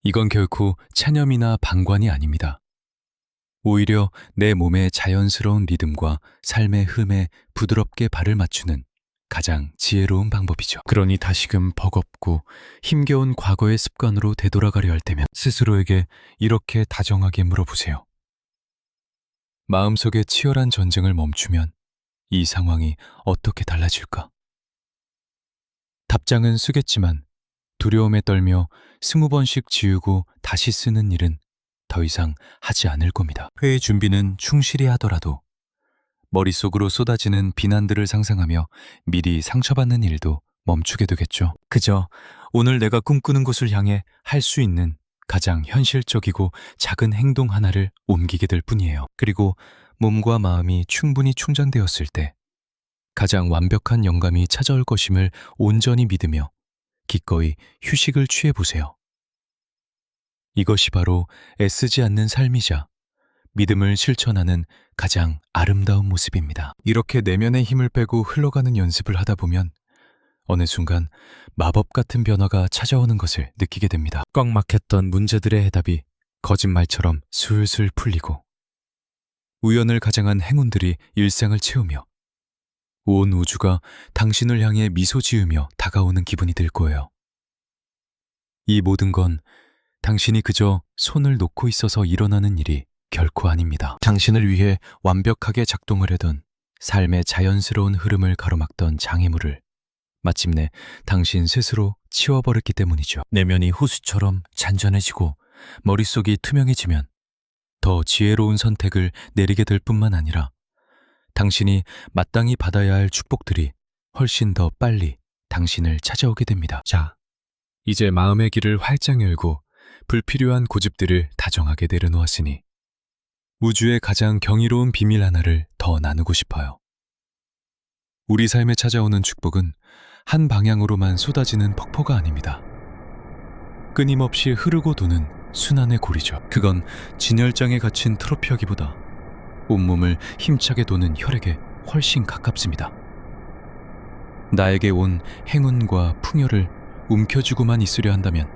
이건 결코 체념이나 방관이 아닙니다. 오히려 내 몸의 자연스러운 리듬과 삶의 흠에 부드럽게 발을 맞추는 가장 지혜로운 방법이죠. 그러니 다시금 버겁고 힘겨운 과거의 습관으로 되돌아가려 할 때면 스스로에게 이렇게 다정하게 물어보세요. 마음속의 치열한 전쟁을 멈추면 이 상황이 어떻게 달라질까? 답장은 쓰겠지만 두려움에 떨며 20번씩 지우고 다시 쓰는 일은 더 이상 하지 않을 겁니다. 회의 준비는 충실히 하더라도 머릿속으로 쏟아지는 비난들을 상상하며 미리 상처받는 일도 멈추게 되겠죠. 그저 오늘 내가 꿈꾸는 곳을 향해 할 수 있는 가장 현실적이고 작은 행동 하나를 옮기게 될 뿐이에요. 그리고 몸과 마음이 충분히 충전되었을 때 가장 완벽한 영감이 찾아올 것임을 온전히 믿으며 기꺼이 휴식을 취해보세요. 이것이 바로 애쓰지 않는 삶이자 믿음을 실천하는 가장 아름다운 모습입니다. 이렇게 내면의 힘을 빼고 흘러가는 연습을 하다 보면 어느 순간 마법 같은 변화가 찾아오는 것을 느끼게 됩니다. 꽉 막혔던 문제들의 해답이 거짓말처럼 술술 풀리고 우연을 가장한 행운들이 일상을 채우며 온 우주가 당신을 향해 미소 지으며 다가오는 기분이 들 거예요. 이 모든 건 당신이 그저 손을 놓고 있어서 일어나는 일이 결코 아닙니다. 당신을 위해 완벽하게 작동을 하던 삶의 자연스러운 흐름을 가로막던 장애물을 마침내 당신 스스로 치워버렸기 때문이죠. 내면이 호수처럼 잔잔해지고 머릿속이 투명해지면 더 지혜로운 선택을 내리게 될 뿐만 아니라 당신이 마땅히 받아야 할 축복들이 훨씬 더 빨리 당신을 찾아오게 됩니다. 자, 이제 마음의 길을 활짝 열고 불필요한 고집들을 다정하게 내려놓았으니 우주의 가장 경이로운 비밀 하나를 더 나누고 싶어요. 우리 삶에 찾아오는 축복은 한 방향으로만 쏟아지는 폭포가 아닙니다. 끊임없이 흐르고 도는 순환의 고리죠. 그건 진열장에 갇힌 트로피하기보다 온몸을 힘차게 도는 혈액에 훨씬 가깝습니다. 나에게 온 행운과 풍요를 움켜쥐고만 있으려 한다면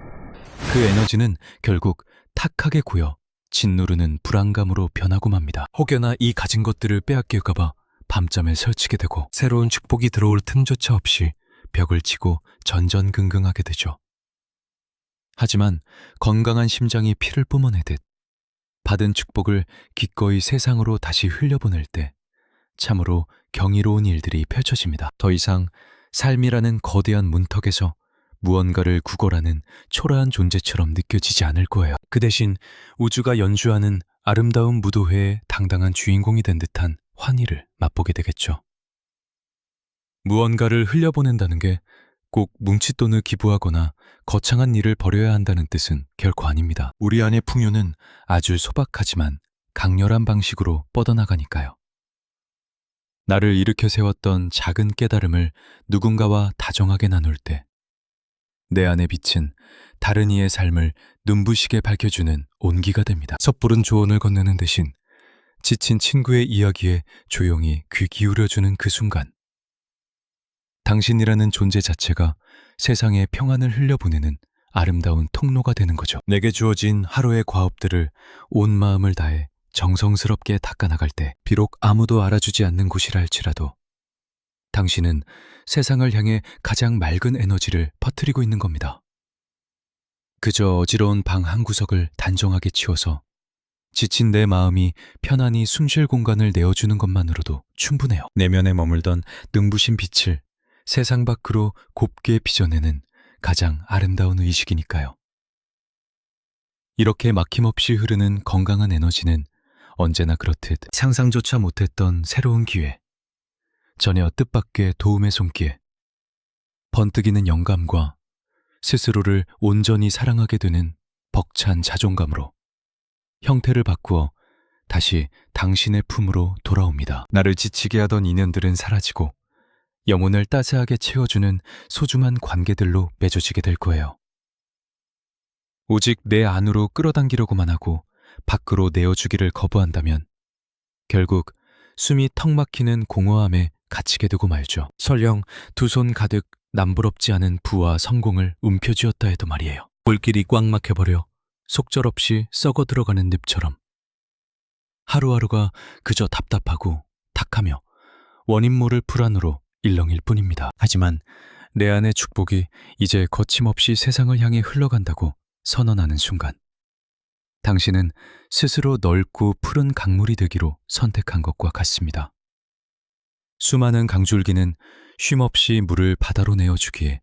그 에너지는 결국 탁하게 고여 짓누르는 불안감으로 변하고 맙니다. 혹여나 이 가진 것들을 빼앗길까봐 밤잠을 설치게 되고 새로운 축복이 들어올 틈조차 없이 벽을 치고 전전긍긍하게 되죠. 하지만 건강한 심장이 피를 뿜어내듯 받은 축복을 기꺼이 세상으로 다시 흘려보낼 때 참으로 경이로운 일들이 펼쳐집니다. 더 이상 삶이라는 거대한 문턱에서 무언가를 구걸하는 초라한 존재처럼 느껴지지 않을 거예요. 그 대신 우주가 연주하는 아름다운 무도회의 당당한 주인공이 된 듯한 환희를 맛보게 되겠죠. 무언가를 흘려보낸다는 게 꼭 뭉칫돈을 기부하거나 거창한 일을 벌여야 한다는 뜻은 결코 아닙니다. 우리 안의 풍요는 아주 소박하지만 강렬한 방식으로 뻗어나가니까요. 나를 일으켜 세웠던 작은 깨달음을 누군가와 다정하게 나눌 때, 내 안의 빛은 다른 이의 삶을 눈부시게 밝혀주는 온기가 됩니다. 섣부른 조언을 건네는 대신 지친 친구의 이야기에 조용히 귀 기울여주는 그 순간, 당신이라는 존재 자체가 세상에 평안을 흘려보내는 아름다운 통로가 되는 거죠. 내게 주어진 하루의 과업들을 온 마음을 다해 정성스럽게 닦아나갈 때, 비록 아무도 알아주지 않는 곳이라 할지라도 당신은 세상을 향해 가장 맑은 에너지를 퍼뜨리고 있는 겁니다. 그저 어지러운 방 한 구석을 단정하게 치워서 지친 내 마음이 편안히 숨쉴 공간을 내어주는 것만으로도 충분해요. 내면에 머물던 눈부신 빛을 세상 밖으로 곱게 빚어내는 가장 아름다운 의식이니까요. 이렇게 막힘없이 흐르는 건강한 에너지는 언제나 그렇듯 상상조차 못했던 새로운 기회, 전혀 뜻밖의 도움의 손길, 번뜩이는 영감과 스스로를 온전히 사랑하게 되는 벅찬 자존감으로 형태를 바꾸어 다시 당신의 품으로 돌아옵니다. 나를 지치게 하던 인연들은 사라지고 영혼을 따스하게 채워주는 소중한 관계들로 맺어지게 될 거예요. 오직 내 안으로 끌어당기려고만 하고 밖으로 내어주기를 거부한다면 결국 숨이 턱 막히는 공허함에 갇히게 되고 말죠. 설령 두 손 가득 남부럽지 않은 부와 성공을 움켜쥐었다 해도 말이에요. 불길이 꽉 막혀버려 속절없이 썩어 들어가는 늪처럼 하루하루가 그저 답답하고 탁하며 원인 모를 불안으로 일렁일 뿐입니다. 하지만 내 안의 축복이 이제 거침없이 세상을 향해 흘러간다고 선언하는 순간, 당신은 스스로 넓고 푸른 강물이 되기로 선택한 것과 같습니다. 수많은 강줄기는 쉼없이 물을 바다로 내어주기에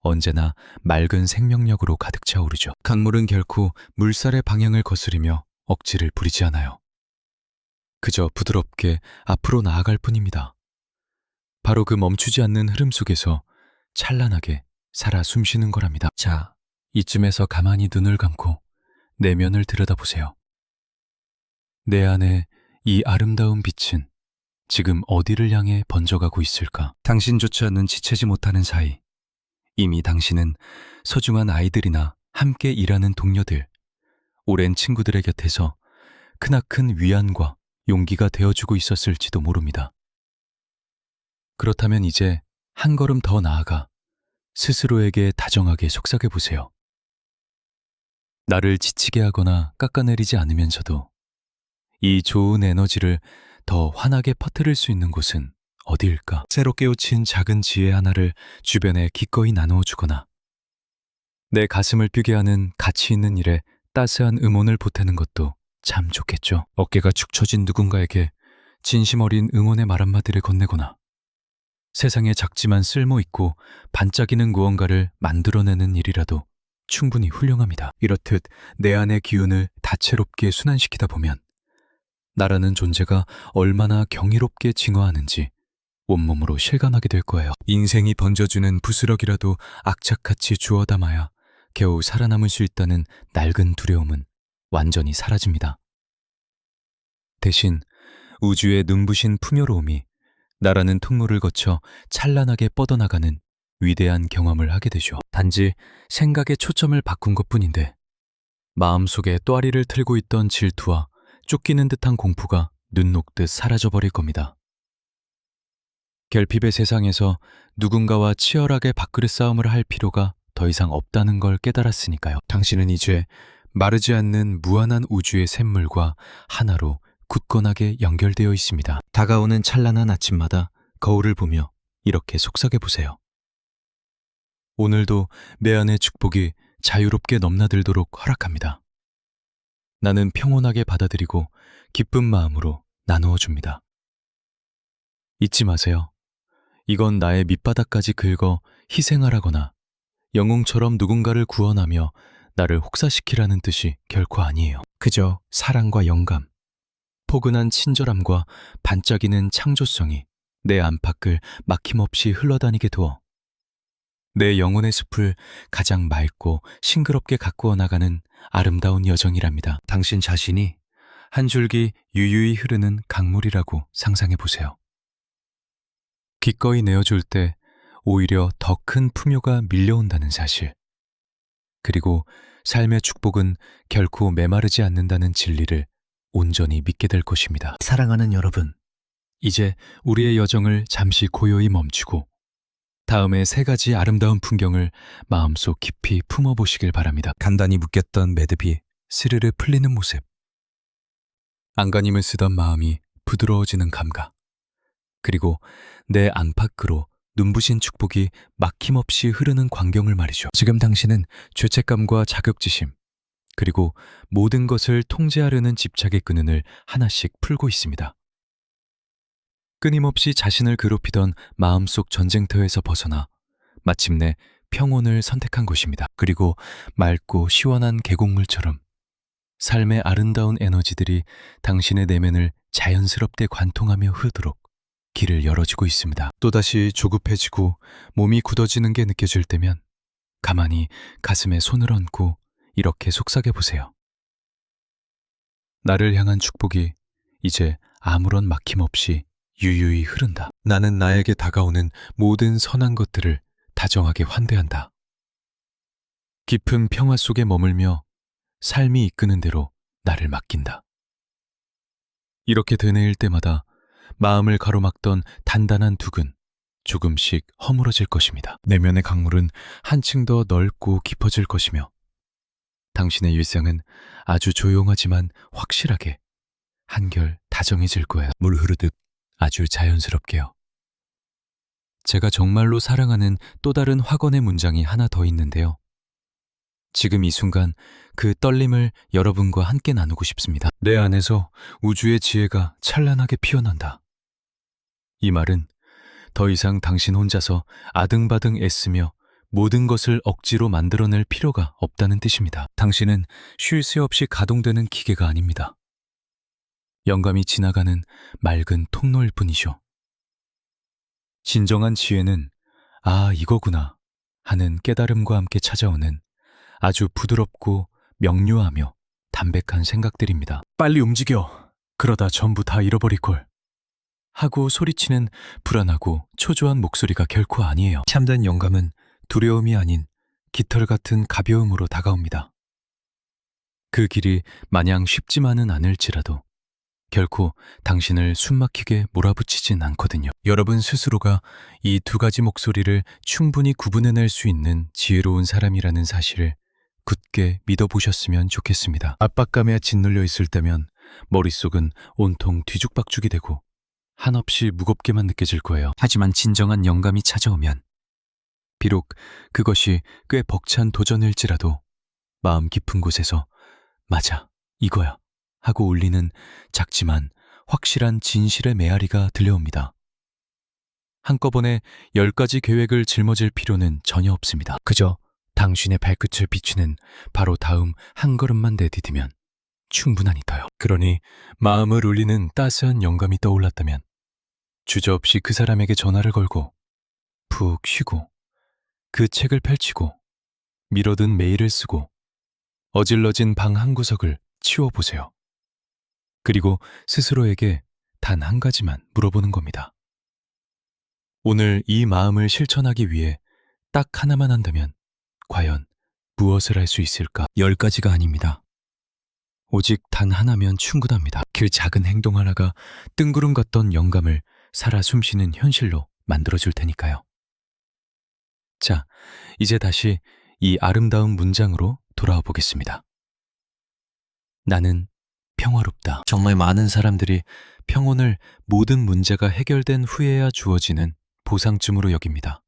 언제나 맑은 생명력으로 가득 차오르죠. 강물은 결코 물살의 방향을 거스르며 억지를 부리지 않아요. 그저 부드럽게 앞으로 나아갈 뿐입니다. 바로 그 멈추지 않는 흐름 속에서 찬란하게 살아 숨쉬는 거랍니다. 자, 이쯤에서 가만히 눈을 감고 내면을 들여다보세요. 내 안에 이 아름다운 빛은 지금 어디를 향해 번져가고 있을까? 당신조차 눈치채지 못하는 사이 이미 당신은 소중한 아이들이나 함께 일하는 동료들, 오랜 친구들의 곁에서 크나큰 위안과 용기가 되어주고 있었을지도 모릅니다. 그렇다면 이제 한 걸음 더 나아가 스스로에게 다정하게 속삭여 보세요. 나를 지치게 하거나 깎아내리지 않으면서도 이 좋은 에너지를 더 환하게 퍼뜨릴 수 있는 곳은 어디일까? 새로 깨우친 작은 지혜 하나를 주변에 기꺼이 나누어 주거나 내 가슴을 뛰게 하는 가치 있는 일에 따스한 응원을 보태는 것도 참 좋겠죠. 어깨가 축 처진 누군가에게 진심 어린 응원의 말 한마디를 건네거나 세상에 작지만 쓸모있고 반짝이는 무언가를 만들어내는 일이라도 충분히 훌륭합니다. 이렇듯 내 안의 기운을 다채롭게 순환시키다 보면 나라는 존재가 얼마나 경이롭게 진화하는지 온몸으로 실감하게 될 거예요. 인생이 던져주는 부스럭이라도 악착같이 주워 담아야 겨우 살아남을 수 있다는 낡은 두려움은 완전히 사라집니다. 대신 우주의 눈부신 풍요로움이 나라는 통로를 거쳐 찬란하게 뻗어나가는 위대한 경험을 하게 되죠. 단지 생각의 초점을 바꾼 것뿐인데 마음속에 또아리를 틀고 있던 질투와 쫓기는 듯한 공포가 눈 녹듯 사라져버릴 겁니다. 결핍의 세상에서 누군가와 치열하게 밥그릇 싸움을 할 필요가 더 이상 없다는 걸 깨달았으니까요. 당신은 이제 마르지 않는 무한한 우주의 샘물과 하나로 굳건하게 연결되어 있습니다. 다가오는 찬란한 아침마다 거울을 보며 이렇게 속삭여 보세요. 오늘도 내 안의 축복이 자유롭게 넘나들도록 허락합니다. 나는 평온하게 받아들이고 기쁜 마음으로 나누어 줍니다. 잊지 마세요. 이건 나의 밑바닥까지 긁어 희생하라거나 영웅처럼 누군가를 구원하며 나를 혹사시키라는 뜻이 결코 아니에요. 그저 사랑과 영감, 포근한 친절함과 반짝이는 창조성이 내 안팎을 막힘없이 흘러다니게 두어 내 영혼의 숲을 가장 맑고 싱그럽게 가꾸어 나가는 아름다운 여정이랍니다. 당신 자신이 한 줄기 유유히 흐르는 강물이라고 상상해 보세요. 기꺼이 내어줄 때 오히려 더 큰 풍요가 밀려온다는 사실. 그리고 삶의 축복은 결코 메마르지 않는다는 진리를 온전히 믿게 될 것입니다. 사랑하는 여러분, 이제 우리의 여정을 잠시 고요히 멈추고 다음에 세 가지 아름다운 풍경을 마음속 깊이 품어보시길 바랍니다. 간단히 묶였던 매듭이 스르르 풀리는 모습, 안간힘을 쓰던 마음이 부드러워지는 감각, 그리고 내 안팎으로 눈부신 축복이 막힘없이 흐르는 광경을 말이죠. 지금 당신은 죄책감과 자격지심, 그리고 모든 것을 통제하려는 집착의 끈을 하나씩 풀고 있습니다. 끊임없이 자신을 괴롭히던 마음속 전쟁터에서 벗어나 마침내 평온을 선택한 것입니다. 그리고 맑고 시원한 계곡물처럼 삶의 아름다운 에너지들이 당신의 내면을 자연스럽게 관통하며 흐르도록 길을 열어주고 있습니다. 또다시 조급해지고 몸이 굳어지는 게 느껴질 때면 가만히 가슴에 손을 얹고 이렇게 속삭여 보세요. 나를 향한 축복이 이제 아무런 막힘 없이 유유히 흐른다. 나는 나에게 다가오는 모든 선한 것들을 다정하게 환대한다. 깊은 평화 속에 머물며 삶이 이끄는 대로 나를 맡긴다. 이렇게 되뇌일 때마다 마음을 가로막던 단단한 둑은 조금씩 허물어질 것입니다. 내면의 강물은 한층 더 넓고 깊어질 것이며 당신의 일상은 아주 조용하지만 확실하게 한결 다정해질 거예요. 물 흐르듯 아주 자연스럽게요. 제가 정말로 사랑하는 또 다른 확언의 문장이 하나 더 있는데요. 지금 이 순간 그 떨림을 여러분과 함께 나누고 싶습니다. 내 안에서 우주의 지혜가 찬란하게 피어난다. 이 말은 더 이상 당신 혼자서 아등바등 애쓰며 모든 것을 억지로 만들어낼 필요가 없다는 뜻입니다. 당신은 쉴 새 없이 가동되는 기계가 아닙니다. 영감이 지나가는 맑은 통로일 뿐이죠. 진정한 지혜는 아, 이거구나 하는 깨달음과 함께 찾아오는 아주 부드럽고 명료하며 담백한 생각들입니다. 빨리 움직여. 그러다 전부 다 잃어버릴걸. 하고 소리치는 불안하고 초조한 목소리가 결코 아니에요. 참된 영감은 두려움이 아닌 깃털 같은 가벼움으로 다가옵니다. 그 길이 마냥 쉽지만은 않을지라도 결코 당신을 숨막히게 몰아붙이진 않거든요. 여러분 스스로가 이 두 가지 목소리를 충분히 구분해낼 수 있는 지혜로운 사람이라는 사실을 굳게 믿어보셨으면 좋겠습니다. 압박감에 짓눌려 있을 때면 머릿속은 온통 뒤죽박죽이 되고 한없이 무겁게만 느껴질 거예요. 하지만 진정한 영감이 찾아오면 비록 그것이 꽤 벅찬 도전일지라도 마음 깊은 곳에서 맞아, 이거야 하고 울리는 작지만 확실한 진실의 메아리가 들려옵니다. 한꺼번에 10가지 계획을 짊어질 필요는 전혀 없습니다. 그저 당신의 발끝을 비추는 바로 다음 한 걸음만 내디디면 충분하니까요. 그러니 마음을 울리는 따스한 영감이 떠올랐다면 주저없이 그 사람에게 전화를 걸고 푹 쉬고 그 책을 펼치고 미뤄둔 메일을 쓰고 어질러진 방 한 구석을 치워보세요. 그리고 스스로에게 단 한 가지만 물어보는 겁니다. 오늘 이 마음을 실천하기 위해 딱 하나만 한다면 과연 무엇을 할 수 있을까? 10가지가 아닙니다. 오직 단 하나면 충분합니다. 그 작은 행동 하나가 뜬구름 같던 영감을 살아 숨쉬는 현실로 만들어줄 테니까요. 자, 이제 다시 이 아름다운 문장으로 돌아와 보겠습니다. 나는 평화롭다. 정말 많은 사람들이 평온을 모든 문제가 해결된 후에야 주어지는 보상쯤으로 여깁니다.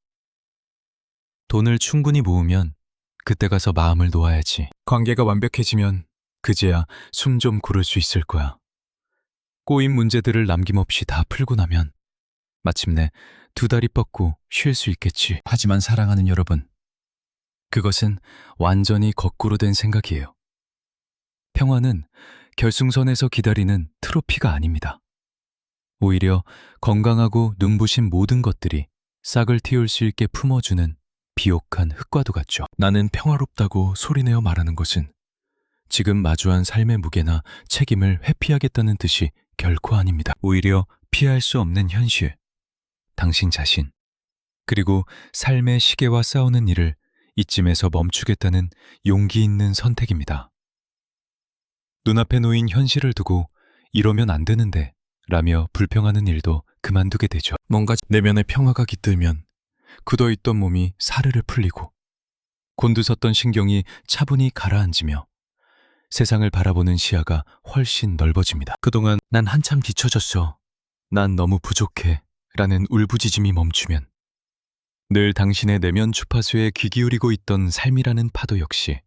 돈을 충분히 모으면 그때 가서 마음을 놓아야지. 관계가 완벽해지면 그제야 숨 좀 고를 수 있을 거야. 꼬인 문제들을 남김없이 다 풀고 나면 마침내 두 다리 뻗고 쉴 수 있겠지. 하지만 사랑하는 여러분, 그것은 완전히 거꾸로 된 생각이에요. 평화는 결승선에서 기다리는 트로피가 아닙니다. 오히려 건강하고 눈부신 모든 것들이 싹을 틔울 수 있게 품어주는 비옥한 흙과도 같죠. 나는 평화롭다고 소리내어 말하는 것은 지금 마주한 삶의 무게나 책임을 회피하겠다는 뜻이 결코 아닙니다. 오히려 피할 수 없는 현실, 당신 자신, 그리고 삶의 시계와 싸우는 일을 이쯤에서 멈추겠다는 용기 있는 선택입니다. 눈앞에 놓인 현실을 두고 이러면 안 되는데 라며 불평하는 일도 그만두게 되죠. 뭔가 내면의 평화가 깃들면 굳어있던 몸이 사르르 풀리고 곤두섰던 신경이 차분히 가라앉으며 세상을 바라보는 시야가 훨씬 넓어집니다. 그동안 난 한참 뒤처졌어. 난 너무 부족해. 라는 울부짖음이 멈추면 늘 당신의 내면 주파수에 귀 기울이고 있던 삶이라는 파도 역시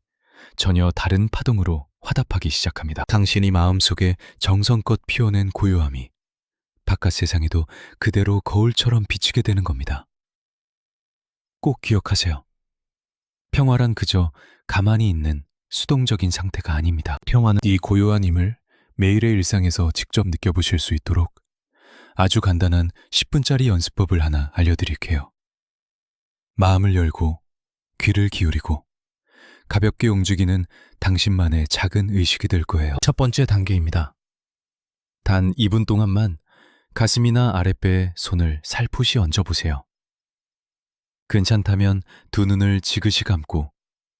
전혀 다른 파동으로 화답하기 시작합니다. 당신이 마음속에 정성껏 피워낸 고요함이 바깥 세상에도 그대로 거울처럼 비치게 되는 겁니다. 꼭 기억하세요. 평화란 그저 가만히 있는 수동적인 상태가 아닙니다. 평화는 이 고요한 힘을 매일의 일상에서 직접 느껴보실 수 있도록 아주 간단한 10분짜리 연습법을 하나 알려드릴게요. 마음을 열고 귀를 기울이고 가볍게 움직이는 당신만의 작은 의식이 될 거예요. 첫 번째 단계입니다. 단 2분 동안만 가슴이나 아랫배에 손을 살포시 얹어보세요. 괜찮다면 두 눈을 지그시 감고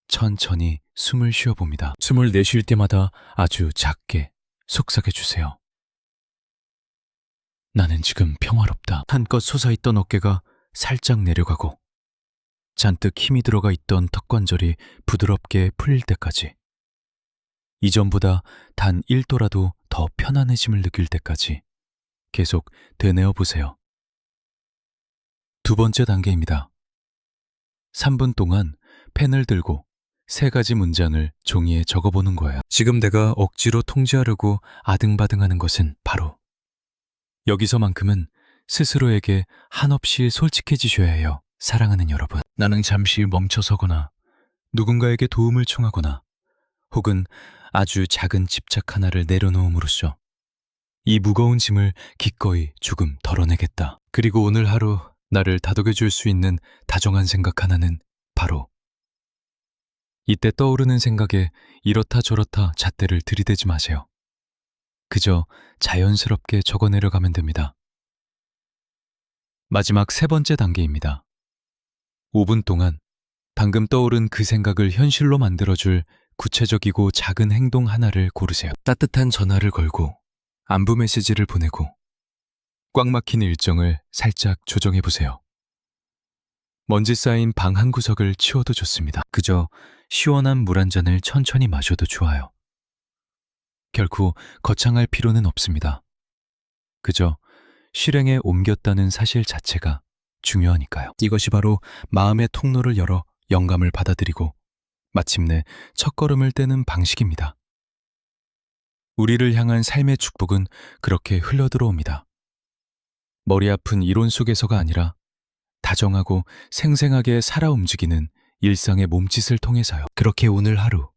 천천히 숨을 쉬어봅니다. 숨을 내쉴 때마다 아주 작게 속삭여주세요. 나는 지금 평화롭다. 한껏 솟아있던 어깨가 살짝 내려가고 잔뜩 힘이 들어가 있던 턱관절이 부드럽게 풀릴 때까지, 이전보다 단 1도라도 더 편안해짐을 느낄 때까지 계속 되뇌어 보세요. 두 번째 단계입니다. 3분 동안 펜을 들고 3가지 문장을 종이에 적어보는 거예요. 지금 내가 억지로 통제하려고 아등바등하는 것은 바로, 여기서만큼은 스스로에게 한없이 솔직해지셔야 해요. 사랑하는 여러분, 나는 잠시 멈춰서거나 누군가에게 도움을 청하거나 혹은 아주 작은 집착 하나를 내려놓음으로써 이 무거운 짐을 기꺼이 조금 덜어내겠다. 그리고 오늘 하루 나를 다독여줄 수 있는 다정한 생각 하나는 바로, 이때 떠오르는 생각에 이렇다 저렇다 잣대를 들이대지 마세요. 그저 자연스럽게 적어내려가면 됩니다. 마지막 3번째 단계입니다. 5분 동안 방금 떠오른 그 생각을 현실로 만들어줄 구체적이고 작은 행동 하나를 고르세요. 따뜻한 전화를 걸고 안부 메시지를 보내고 꽉 막힌 일정을 살짝 조정해보세요. 먼지 쌓인 방 한 구석을 치워도 좋습니다. 그저 시원한 물 한 잔을 천천히 마셔도 좋아요. 결코 거창할 필요는 없습니다. 그저 실행에 옮겼다는 사실 자체가 중요하니까요. 이것이 바로 마음의 통로를 열어 영감을 받아들이고 마침내 첫걸음을 떼는 방식입니다. 우리를 향한 삶의 축복은 그렇게 흘러들어옵니다. 머리 아픈 이론 속에서가 아니라 다정하고 생생하게 살아 움직이는 일상의 몸짓을 통해서요. 그렇게 오늘 하루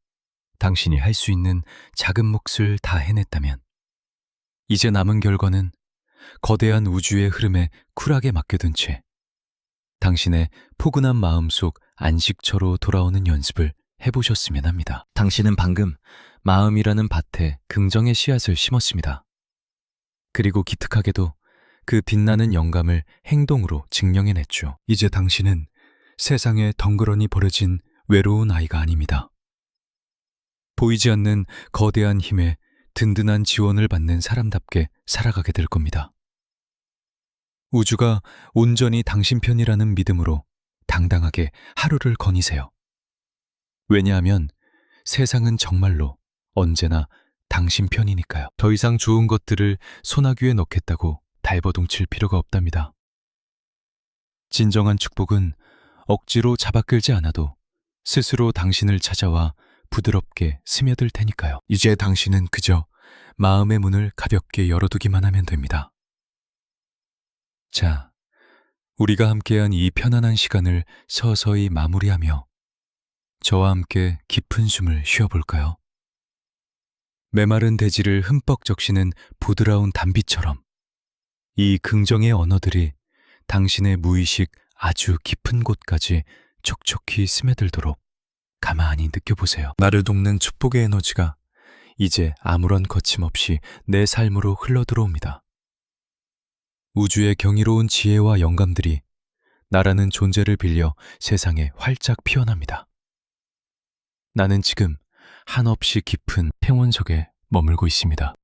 당신이 할 수 있는 작은 몫을 다 해냈다면 이제 남은 결과는 거대한 우주의 흐름에 쿨하게 맡겨둔 채 당신의 포근한 마음속 안식처로 돌아오는 연습을 해보셨으면 합니다. 당신은 방금 마음이라는 밭에 긍정의 씨앗을 심었습니다. 그리고 기특하게도 그 빛나는 영감을 행동으로 증명해냈죠. 이제 당신은 세상에 덩그러니 버려진 외로운 아이가 아닙니다. 보이지 않는 거대한 힘에 든든한 지원을 받는 사람답게 살아가게 될 겁니다. 우주가 온전히 당신 편이라는 믿음으로 당당하게 하루를 거니세요. 왜냐하면 세상은 정말로 언제나 당신 편이니까요. 더 이상 좋은 것들을 소나귀에 넣겠다고 발버둥칠 필요가 없답니다. 진정한 축복은 억지로 잡아끌지 않아도 스스로 당신을 찾아와 부드럽게 스며들 테니까요. 이제 당신은 그저 마음의 문을 가볍게 열어두기만 하면 됩니다. 자, 우리가 함께한 이 편안한 시간을 서서히 마무리하며 저와 함께 깊은 숨을 쉬어볼까요? 메마른 대지를 흠뻑 적시는 부드러운 단비처럼 이 긍정의 언어들이 당신의 무의식 아주 깊은 곳까지 촉촉히 스며들도록 가만히 느껴보세요. 나를 돕는 축복의 에너지가 이제 아무런 거침없이 내 삶으로 흘러들어옵니다. 우주의 경이로운 지혜와 영감들이 나라는 존재를 빌려 세상에 활짝 피어납니다. 나는 지금 한없이 깊은 평온 속에 머물고 있습니다.